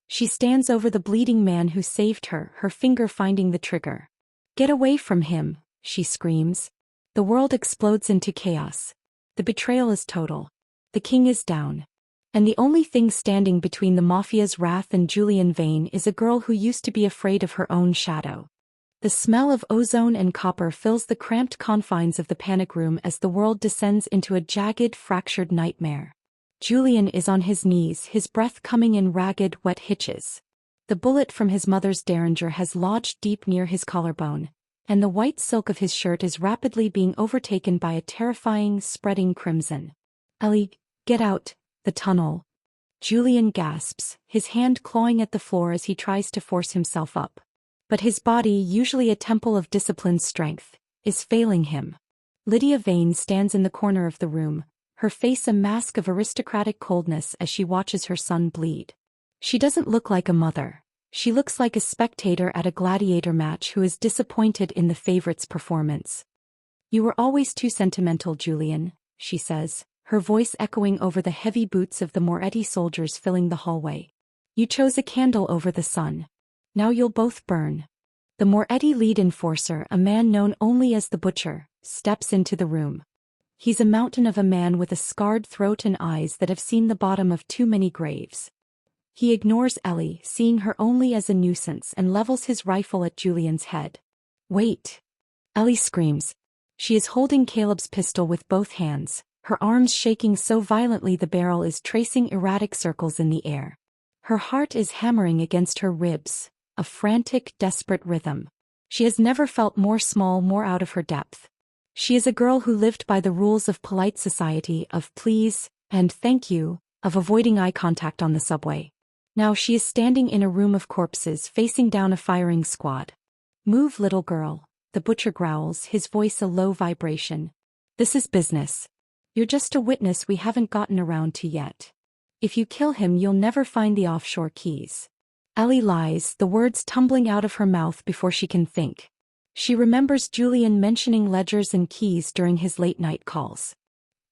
She stands over the bleeding man who saved her, her finger finding the trigger. Get away from him, she screams. The world explodes into chaos. The betrayal is total. The king is down. And the only thing standing between the Mafia's wrath and Julian Vane is a girl who used to be afraid of her own shadow. The smell of ozone and copper fills the cramped confines of the panic room as the world descends into a jagged, fractured nightmare. Julian is on his knees, his breath coming in ragged, wet hitches. The bullet from his mother's derringer has lodged deep near his collarbone, and the white silk of his shirt is rapidly being overtaken by a terrifying, spreading crimson. Ellie, get out, the tunnel. Julian gasps, his hand clawing at the floor as he tries to force himself up. But his body, usually a temple of disciplined strength, is failing him. Lydia Vane stands in the corner of the room, her face a mask of aristocratic coldness as she watches her son bleed. She doesn't look like a mother. She looks like a spectator at a gladiator match who is disappointed in the favorite's performance. You were always too sentimental, Julian, she says, her voice echoing over the heavy boots of the Moretti soldiers filling the hallway. You chose a candle over the sun. Now you'll both burn. The Moretti lead enforcer, a man known only as the Butcher, steps into the room. He's a mountain of a man with a scarred throat and eyes that have seen the bottom of too many graves. He ignores Ellie, seeing her only as a nuisance, and levels his rifle at Julian's head. Wait! Ellie screams. She is holding Caleb's pistol with both hands, her arms shaking so violently the barrel is tracing erratic circles in the air. Her heart is hammering against her ribs, a frantic, desperate rhythm. She has never felt more small, more out of her depth. She is a girl who lived by the rules of polite society, of please and thank you, of avoiding eye contact on the subway. Now she is standing in a room of corpses, facing down a firing squad. Move, little girl, the Butcher growls, his voice a low vibration. This is business. You're just a witness we haven't gotten around to yet. If you kill him, you'll never find the offshore keys. Ellie lies, the words tumbling out of her mouth before she can think. She remembers Julian mentioning ledgers and keys during his late-night calls.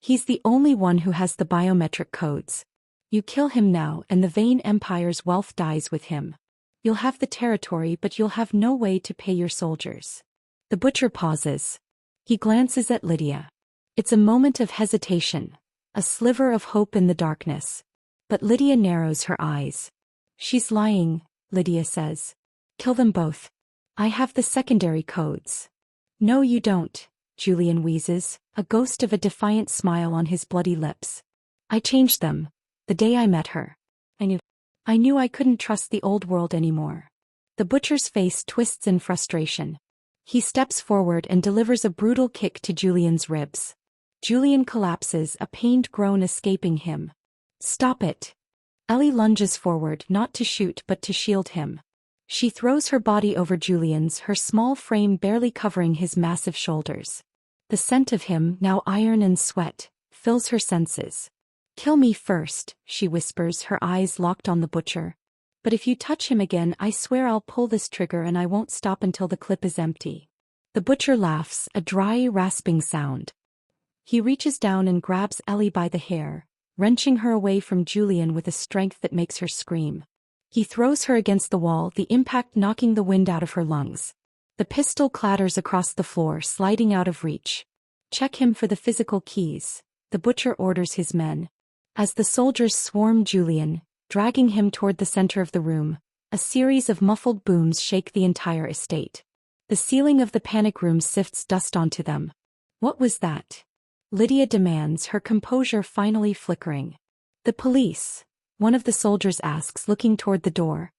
He's the only one who has the biometric codes. You kill him now and the Vane Empire's wealth dies with him. You'll have the territory, but you'll have no way to pay your soldiers. The Butcher pauses. He glances at Lydia. It's a moment of hesitation, a sliver of hope in the darkness. But Lydia narrows her eyes. She's lying, Lydia says. Kill them both. I have the secondary codes. No you don't, Julian wheezes, a ghost of a defiant smile on his bloody lips. I changed them, the day I met her. I knew I couldn't trust the old world anymore. The butcher's face twists in frustration. He steps forward and delivers a brutal kick to Julian's ribs. Julian collapses, a pained groan escaping him. Stop it. Ellie lunges forward, not to shoot but to shield him. She throws her body over Julian's, her small frame barely covering his massive shoulders. The scent of him, now iron and sweat, fills her senses. Kill me first, she whispers, her eyes locked on the butcher. But if you touch him again, I swear I'll pull this trigger and I won't stop until the clip is empty. The butcher laughs, a dry, rasping sound. He reaches down and grabs Ellie by the hair, wrenching her away from Julian with a strength that makes her scream. He throws her against the wall, the impact knocking the wind out of her lungs. The pistol clatters across the floor, sliding out of reach. Check him for the physical keys, the butcher orders his men. As the soldiers swarm Julian, dragging him toward the center of the room, a series of muffled booms shake the entire estate. The ceiling of the panic room sifts dust onto them. What was that? Lydia demands, her composure finally flickering. The police, one of the soldiers asks, looking toward the door.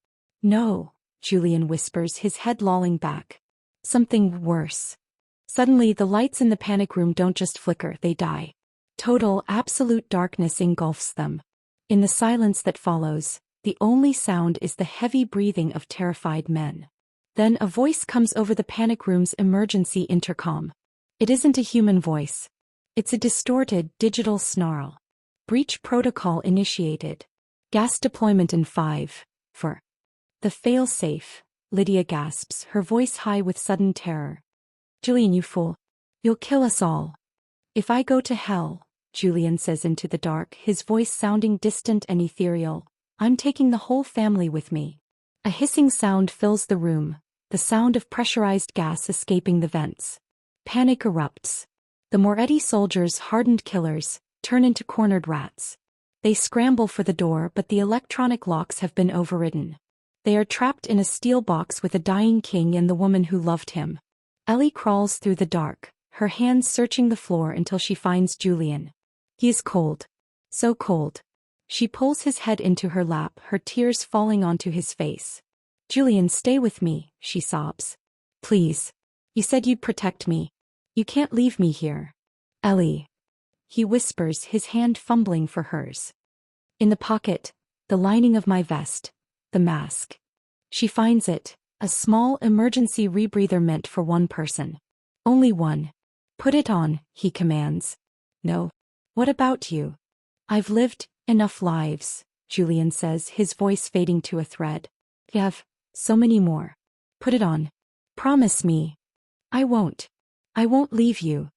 No, Julian whispers, his head lolling back. Something worse. Suddenly the lights in the panic room don't just flicker, they die. Total, absolute darkness engulfs them. In the silence that follows, the only sound is the heavy breathing of terrified men. Then a voice comes over the panic room's emergency intercom. It isn't a human voice. It's a distorted, digital snarl. Breach protocol initiated. Gas deployment in 5, 4. The fail-safe, Lydia gasps, her voice high with sudden terror. Julian, you fool. You'll kill us all. If I go to hell, Julian says into the dark, his voice sounding distant and ethereal, I'm taking the whole family with me. A hissing sound fills the room, the sound of pressurized gas escaping the vents. Panic erupts. The Moretti soldiers, hardened killers, turn into cornered rats. They scramble for the door, but the electronic locks have been overridden. They are trapped in a steel box with a dying king and the woman who loved him. Ellie crawls through the dark, her hands searching the floor until she finds Julian. He is cold. So cold. She pulls his head into her lap, her tears falling onto his face. Julian, stay with me, she sobs. Please. You said you'd protect me. You can't leave me here. Ellie. He whispers, his hand fumbling for hers. In the pocket, the lining of my vest, the mask. She finds it, a small emergency rebreather meant for one person. Only one. Put it on, he commands. No. What about you? I've lived enough lives, Julian says, his voice fading to a thread. You have so many more. Put it on. Promise me. I won't. I won't leave you.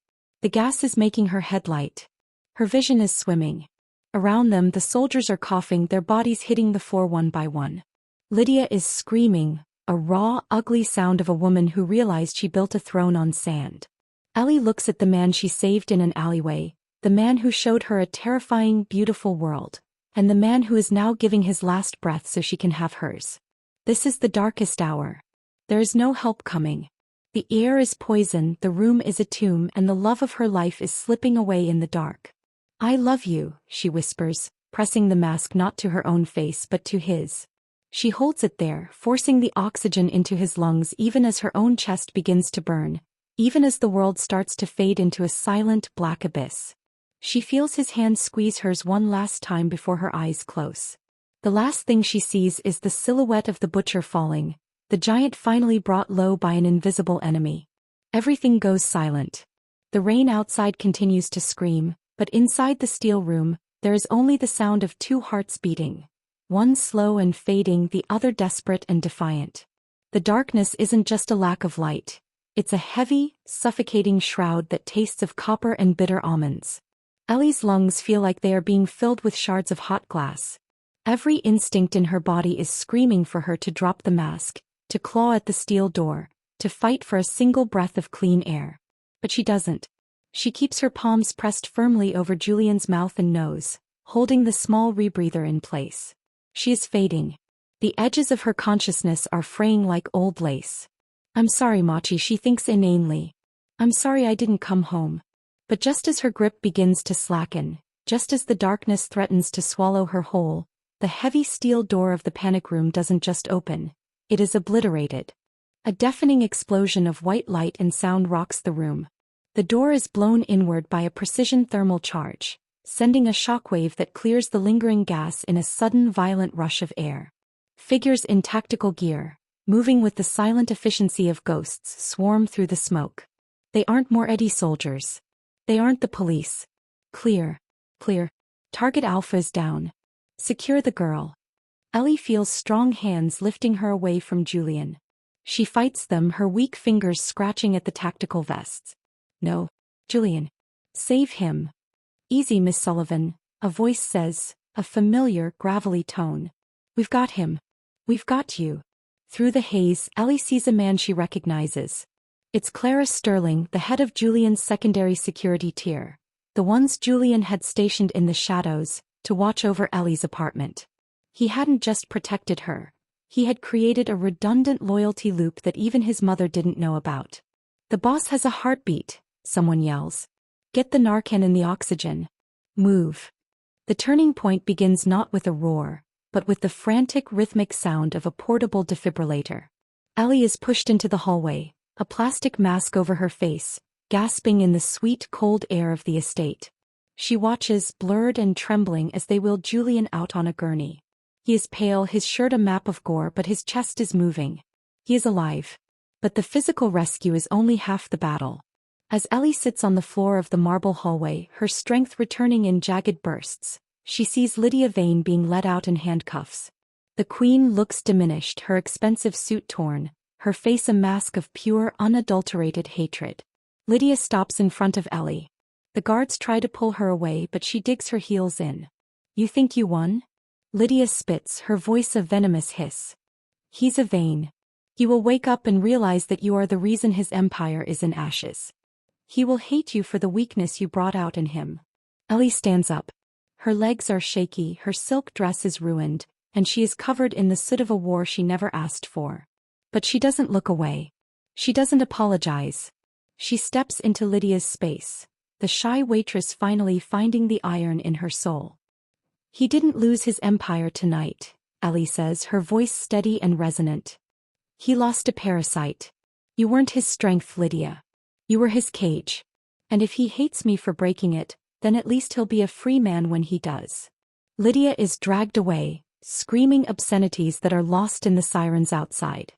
The gas is making her head light. Her vision is swimming. Around them the soldiers are coughing, their bodies hitting the floor one by one. Lydia is screaming, a raw, ugly sound of a woman who realized she built a throne on sand. Ellie looks at the man she saved in an alleyway, the man who showed her a terrifying, beautiful world, and the man who is now giving his last breath so she can have hers. This is the darkest hour. There is no help coming. The air is poison, the room is a tomb, and the love of her life is slipping away in the dark. I love you, she whispers, pressing the mask not to her own face but to his. She holds it there, forcing the oxygen into his lungs even as her own chest begins to burn, even as the world starts to fade into a silent, black abyss. She feels his hand squeeze hers one last time before her eyes close. The last thing she sees is the silhouette of the butcher falling, the giant finally brought low by an invisible enemy. Everything goes silent. The rain outside continues to scream, but inside the steel room, there is only the sound of two hearts beating. One slow and fading, the other desperate and defiant. The darkness isn't just a lack of light. It's a heavy, suffocating shroud that tastes of copper and bitter almonds. Ellie's lungs feel like they are being filled with shards of hot glass. Every instinct in her body is screaming for her to drop the mask, to claw at the steel door, to fight for a single breath of clean air. But she doesn't. She keeps her palms pressed firmly over Julian's mouth and nose, holding the small rebreather in place. She is fading. The edges of her consciousness are fraying like old lace. I'm sorry, Machi, she thinks inanely. I'm sorry I didn't come home. But just as her grip begins to slacken, just as the darkness threatens to swallow her whole, the heavy steel door of the panic room doesn't just open. It is obliterated. A deafening explosion of white light and sound rocks the room. The door is blown inward by a precision thermal charge, sending a shockwave that clears the lingering gas in a sudden violent rush of air. Figures in tactical gear, moving with the silent efficiency of ghosts, swarm through the smoke. They aren't more Eddie soldiers. They aren't the police. Clear. Clear. Target Alpha is down. Secure the girl. Ellie feels strong hands lifting her away from Julian. She fights them, her weak fingers scratching at the tactical vests. No. Julian. Save him. Easy, Miss Sullivan, a voice says, a familiar, gravelly tone. We've got him. We've got you. Through the haze, Ellie sees a man she recognizes. It's Clara Sterling, the head of Julian's secondary security tier. The ones Julian had stationed in the shadows, to watch over Ellie's apartment. He hadn't just protected her. He had created a redundant loyalty loop that even his mother didn't know about. The boss has a heartbeat, someone yells. Get the Narcan and the oxygen. Move. The turning point begins not with a roar, but with the frantic rhythmic sound of a portable defibrillator. Ellie is pushed into the hallway, a plastic mask over her face, gasping in the sweet cold air of the estate. She watches, blurred and trembling, as they wheel Julian out on a gurney. He is pale, his shirt a map of gore, but his chest is moving. He is alive. But the physical rescue is only half the battle. As Ellie sits on the floor of the marble hallway, her strength returning in jagged bursts, she sees Lydia Vane being led out in handcuffs. The Queen looks diminished, her expensive suit torn, her face a mask of pure, unadulterated hatred. Lydia stops in front of Ellie. The guards try to pull her away, but she digs her heels in. You think you won? Lydia spits, her voice a venomous hiss. He's a Vane. He will wake up and realize that you are the reason his empire is in ashes. He will hate you for the weakness you brought out in him. Ellie stands up. Her legs are shaky, her silk dress is ruined, and she is covered in the soot of a war she never asked for. But she doesn't look away. She doesn't apologize. She steps into Lydia's space, the shy waitress finally finding the iron in her soul. He didn't lose his empire tonight, Ellie says, her voice steady and resonant. He lost a parasite. You weren't his strength, Lydia. You were his cage. And if he hates me for breaking it, then at least he'll be a free man when he does. Lydia is dragged away, screaming obscenities that are lost in the sirens outside.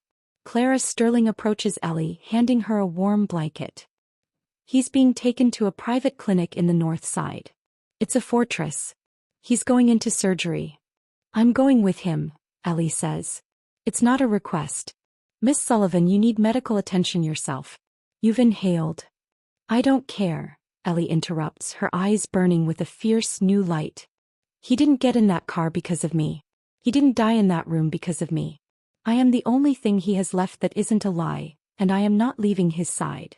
Clara Sterling approaches Ellie, handing her a warm blanket. He's being taken to a private clinic in the north side. It's a fortress. He's going into surgery. I'm going with him, Ellie says. It's not a request. Miss Sullivan, you need medical attention yourself. You've inhaled. I don't care, Ellie interrupts, her eyes burning with a fierce new light. He didn't get in that car because of me. He didn't die in that room because of me. I am the only thing he has left that isn't a lie, and I am not leaving his side.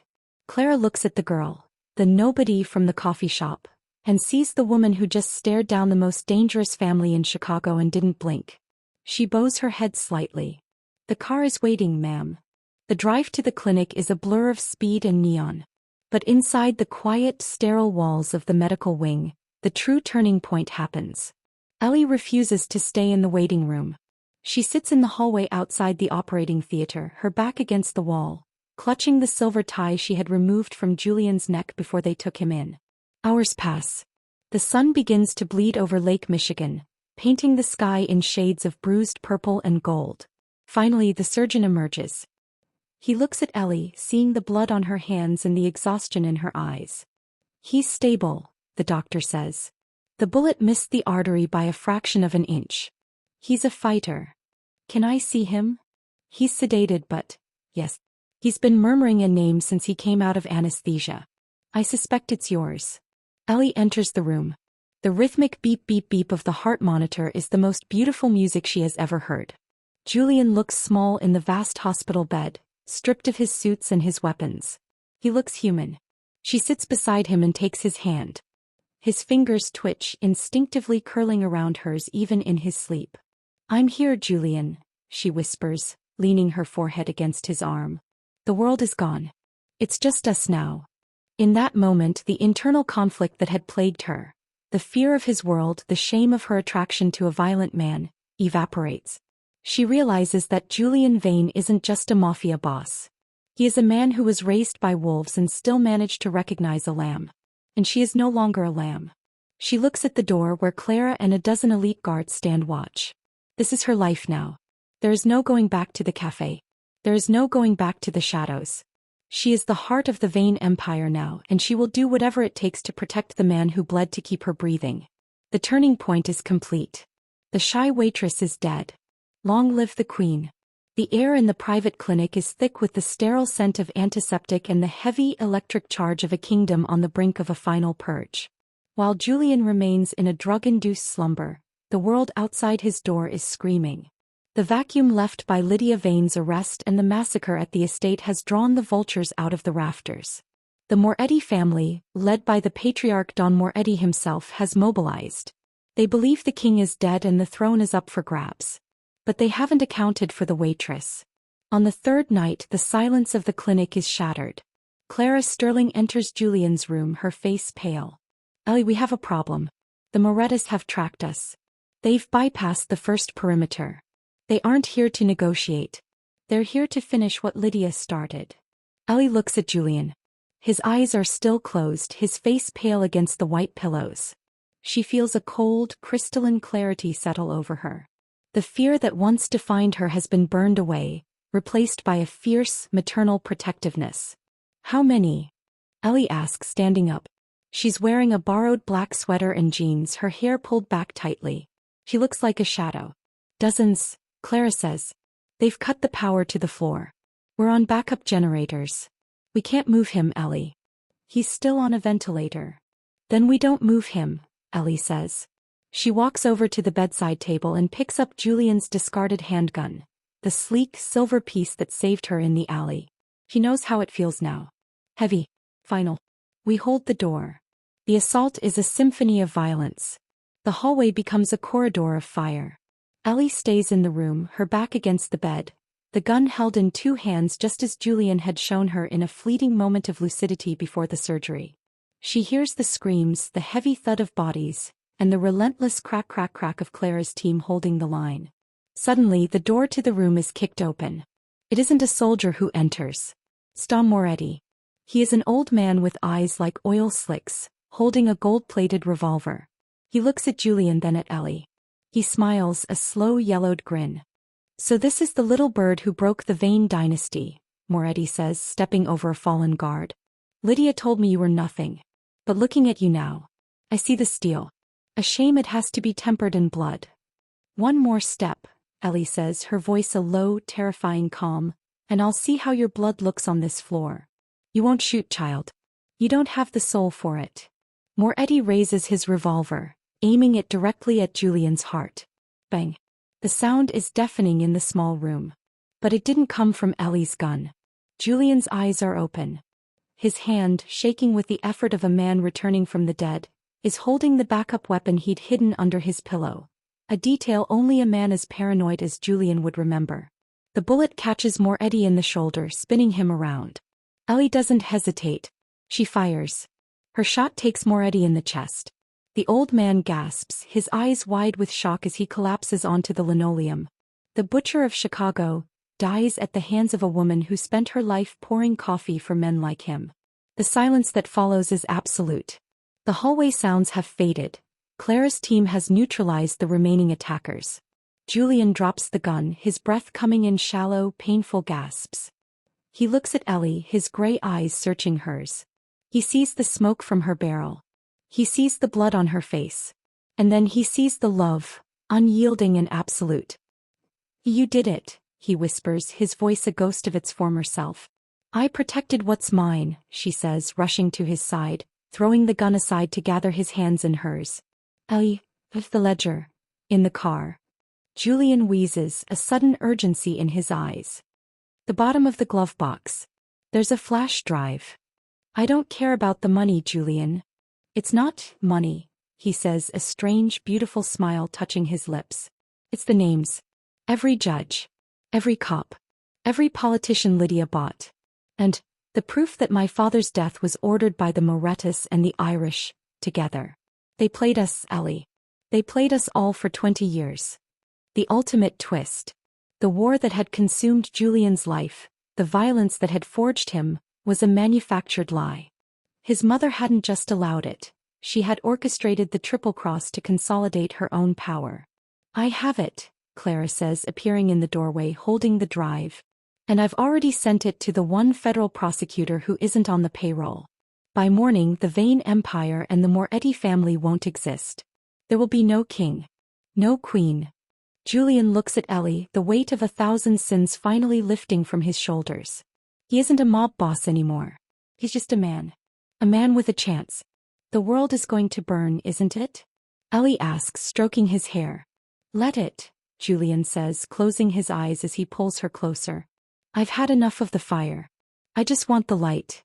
Clara looks at the girl, the nobody from the coffee shop, and sees the woman who just stared down the most dangerous family in Chicago and didn't blink. She bows her head slightly. The car is waiting, ma'am. The drive to the clinic is a blur of speed and neon. But inside the quiet, sterile walls of the medical wing, the true turning point happens. Ellie refuses to stay in the waiting room. She sits in the hallway outside the operating theater, her back against the wall, clutching the silver tie she had removed from Julian's neck before they took him in. Hours pass. The sun begins to bleed over Lake Michigan, painting the sky in shades of bruised purple and gold. Finally, the surgeon emerges. He looks at Ellie, seeing the blood on her hands and the exhaustion in her eyes. He's stable, the doctor says. The bullet missed the artery by a fraction of an inch. He's a fighter. Can I see him? He's sedated, but, yes, he's been murmuring a name since he came out of anesthesia. I suspect it's yours. Ellie enters the room. The rhythmic beep beep beep of the heart monitor is the most beautiful music she has ever heard. Julian looks small in the vast hospital bed, stripped of his suits and his weapons. He looks human. She sits beside him and takes his hand. His fingers twitch, instinctively curling around hers even in his sleep. I'm here, Julian, she whispers, leaning her forehead against his arm. The world is gone. It's just us now. In that moment, the internal conflict that had plagued her, the fear of his world, the shame of her attraction to a violent man, evaporates. She realizes that Julian Vane isn't just a mafia boss. He is a man who was raised by wolves and still managed to recognize a lamb. And she is no longer a lamb. She looks at the door where Clara and a dozen elite guards stand watch. This is her life now. There is no going back to the cafe. There is no going back to the shadows. She is the heart of the Vane Empire now, and she will do whatever it takes to protect the man who bled to keep her breathing. The turning point is complete. The shy waitress is dead. Long live the queen. The air in the private clinic is thick with the sterile scent of antiseptic and the heavy electric charge of a kingdom on the brink of a final purge. While Julian remains in a drug-induced slumber, the world outside his door is screaming. The vacuum left by Lydia Vane's arrest and the massacre at the estate has drawn the vultures out of the rafters. The Moretti family, led by the patriarch Don Moretti himself, has mobilized. They believe the king is dead and the throne is up for grabs. But they haven't accounted for the waitress. On the third night, the silence of the clinic is shattered. Clara Sterling enters Julian's room, her face pale. Ellie, we have a problem. The Morettis have tracked us. They've bypassed the first perimeter. They aren't here to negotiate. They're here to finish what Lydia started. Ellie looks at Julian. His eyes are still closed, his face pale against the white pillows. She feels a cold, crystalline clarity settle over her. The fear that once defined her has been burned away, replaced by a fierce, maternal protectiveness. How many? Ellie asks, standing up. She's wearing a borrowed black sweater and jeans, her hair pulled back tightly. She looks like a shadow. Dozens, Clara says. They've cut the power to the floor. We're on backup generators. We can't move him, Ellie. He's still on a ventilator. Then we don't move him, Ellie says. She walks over to the bedside table and picks up Julian's discarded handgun, the sleek silver piece that saved her in the alley. She knows how it feels now. Heavy. Final. We hold the door. The assault is a symphony of violence. The hallway becomes a corridor of fire. Ellie stays in the room, her back against the bed, the gun held in two hands just as Julian had shown her in a fleeting moment of lucidity before the surgery. She hears the screams, the heavy thud of bodies, and the relentless crack of Clara's team holding the line. Suddenly, the door to the room is kicked open. It isn't a soldier who enters. It's Don Moretti. He is an old man with eyes like oil slicks, holding a gold-plated revolver. He looks at Julian, then at Ellie. He smiles, a slow yellowed grin. So this is the little bird who broke the Vane dynasty, Moretti says, stepping over a fallen guard. Lydia told me you were nothing. But looking at you now, I see the steel. A shame it has to be tempered in blood. One more step, Ellie says, her voice a low, terrifying calm, and I'll see how your blood looks on this floor. You won't shoot, child. You don't have the soul for it. Moretti raises his revolver, aiming it directly at Julian's heart. Bang. The sound is deafening in the small room. But it didn't come from Ellie's gun. Julian's eyes are open. His hand, shaking with the effort of a man returning from the dead, is holding the backup weapon he'd hidden under his pillow. A detail only a man as paranoid as Julian would remember. The bullet catches Moretti in the shoulder, spinning him around. Ellie doesn't hesitate. She fires. Her shot takes Moretti in the chest. The old man gasps, his eyes wide with shock as he collapses onto the linoleum. The butcher of Chicago dies at the hands of a woman who spent her life pouring coffee for men like him. The silence that follows is absolute. The hallway sounds have faded. Clara's team has neutralized the remaining attackers. Julian drops the gun, his breath coming in shallow, painful gasps. He looks at Ellie, his gray eyes searching hers. He sees the smoke from her barrel. He sees the blood on her face. And then he sees the love, unyielding and absolute. You did it, he whispers, his voice a ghost of its former self. I protected what's mine, she says, rushing to his side, throwing the gun aside to gather his hands in hers. Ellie, with the ledger. In the car. Julian wheezes, a sudden urgency in his eyes. The bottom of the glove box. There's a flash drive. I don't care about the money, Julian. It's not money, he says, a strange, beautiful smile touching his lips. It's the names. Every judge. Every cop. Every politician Lydia bought. And the proof that my father's death was ordered by the Morettus and the Irish, together. They played us, Ellie. They played us all for 20 years. The ultimate twist. The war that had consumed Julian's life, the violence that had forged him, was a manufactured lie. His mother hadn't just allowed it. She had orchestrated the triple cross to consolidate her own power. I have it, Clara says, appearing in the doorway holding the drive. And I've already sent it to the one federal prosecutor who isn't on the payroll. By morning, the Vane Empire and the Moretti family won't exist. There will be no king. No queen. Julian looks at Ellie, the weight of 1,000 sins finally lifting from his shoulders. He isn't a mob boss anymore. He's just a man. A man with a chance. The world is going to burn, isn't it? Ellie asks, stroking his hair. Let it, Julian says, closing his eyes as he pulls her closer. I've had enough of the fire. I just want the light.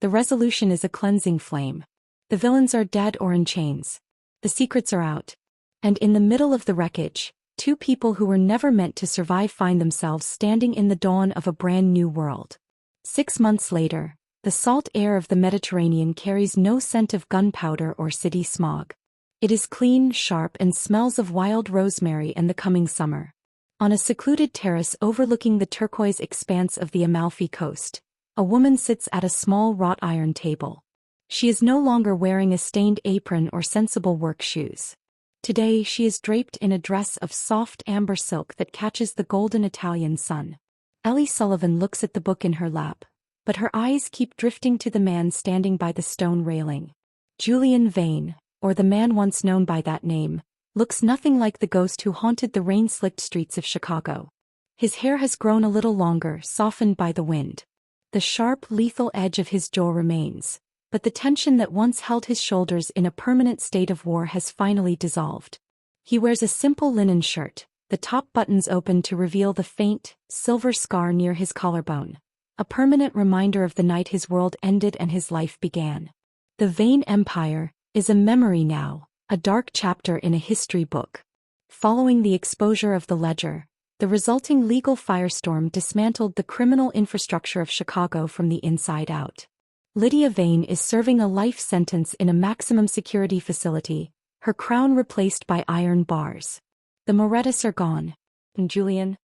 The resolution is a cleansing flame. The villains are dead or in chains. The secrets are out. And in the middle of the wreckage, two people who were never meant to survive find themselves standing in the dawn of a brand new world. 6 months later, the salt air of the Mediterranean carries no scent of gunpowder or city smog. It is clean, sharp, and smells of wild rosemary and the coming summer. On a secluded terrace overlooking the turquoise expanse of the Amalfi Coast, a woman sits at a small wrought iron table. She is no longer wearing a stained apron or sensible work shoes. Today she is draped in a dress of soft amber silk that catches the golden Italian sun. Ellie Sullivan looks at the book in her lap, but her eyes keep drifting to the man standing by the stone railing. Julian Vane, or the man once known by that name, looks nothing like the ghost who haunted the rain-slicked streets of Chicago. His hair has grown a little longer, softened by the wind. The sharp, lethal edge of his jaw remains, but the tension that once held his shoulders in a permanent state of war has finally dissolved. He wears a simple linen shirt, the top buttons open to reveal the faint, silver scar near his collarbone, a permanent reminder of the night his world ended and his life began. The Vane Empire is a memory now, a dark chapter in a history book. Following the exposure of the ledger, the resulting legal firestorm dismantled the criminal infrastructure of Chicago from the inside out. Lydia Vane is serving a life sentence in a maximum security facility, her crown replaced by iron bars. The Morettus are gone. And Julian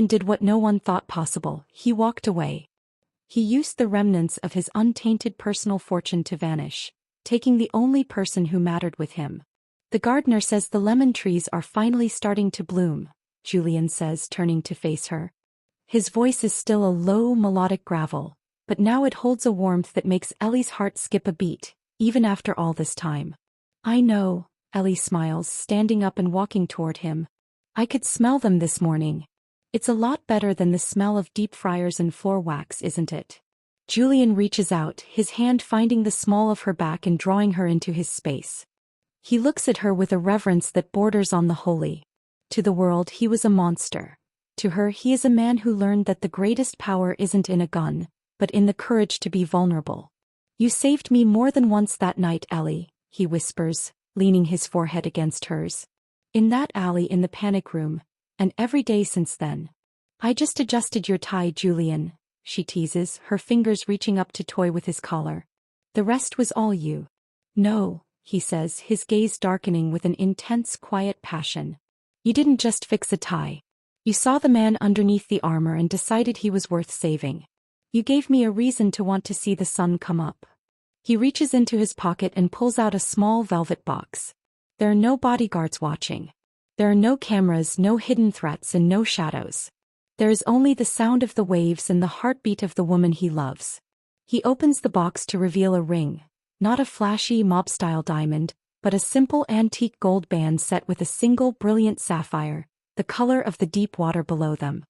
did what no one thought possible. He walked away. He used the remnants of his untainted personal fortune to vanish, taking the only person who mattered with him. The gardener says the lemon trees are finally starting to bloom, Julian says, turning to face her. His voice is still a low, melodic gravel, but now it holds a warmth that makes Ellie's heart skip a beat, even after all this time. I know, Ellie smiles, standing up and walking toward him. I could smell them this morning. It's a lot better than the smell of deep fryers and floor wax, isn't it? Julian reaches out, his hand finding the small of her back and drawing her into his space. He looks at her with a reverence that borders on the holy. To the world he was a monster. To her he is a man who learned that the greatest power isn't in a gun, but in the courage to be vulnerable. You saved me more than once that night, Ellie, he whispers, leaning his forehead against hers. In that alley in the panic room, and every day since then. I just adjusted your tie, Julian, she teases, her fingers reaching up to toy with his collar. The rest was all you. No, he says, his gaze darkening with an intense, quiet passion. You didn't just fix a tie. You saw the man underneath the armor and decided he was worth saving. You gave me a reason to want to see the sun come up. He reaches into his pocket and pulls out a small velvet box. There are no bodyguards watching. There are no cameras, no hidden threats, and no shadows. There is only the sound of the waves and the heartbeat of the woman he loves. He opens the box to reveal a ring, not a flashy mob-style diamond, but a simple antique gold band set with a single brilliant sapphire, the color of the deep water below them.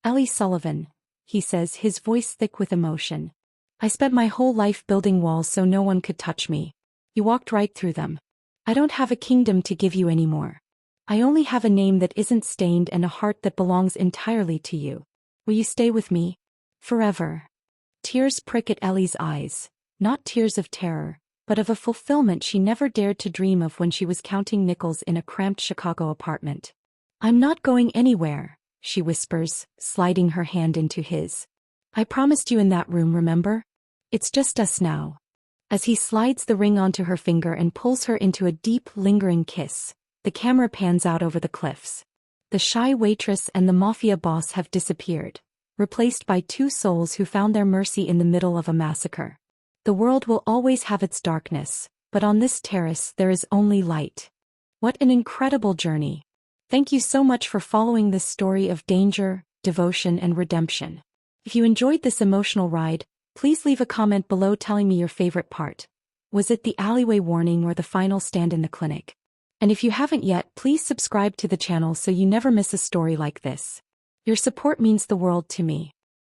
Ellie Sullivan, he says, his voice thick with emotion. I spent my whole life building walls so no one could touch me. You walked right through them. I don't have a kingdom to give you anymore. I only have a name that isn't stained and a heart that belongs entirely to you. Will you stay with me? Forever. Tears prick at Ellie's eyes, not tears of terror, but of a fulfillment she never dared to dream of when she was counting nickels in a cramped Chicago apartment. I'm not going anywhere, she whispers, sliding her hand into his. I promised you in that room, remember? It's just us now. As he slides the ring onto her finger and pulls her into a deep, lingering kiss, the camera pans out over the cliffs. The shy waitress and the mafia boss have disappeared, replaced by two souls who found their mercy in the middle of a massacre. The world will always have its darkness, but on this terrace there is only light. What an incredible journey. Thank you so much for following this story of danger, devotion, and redemption. If you enjoyed this emotional ride, please leave a comment below telling me your favorite part. Was it the alleyway warning or the final stand in the clinic? And if you haven't yet, please subscribe to the channel so you never miss a story like this. Your support means the world to me.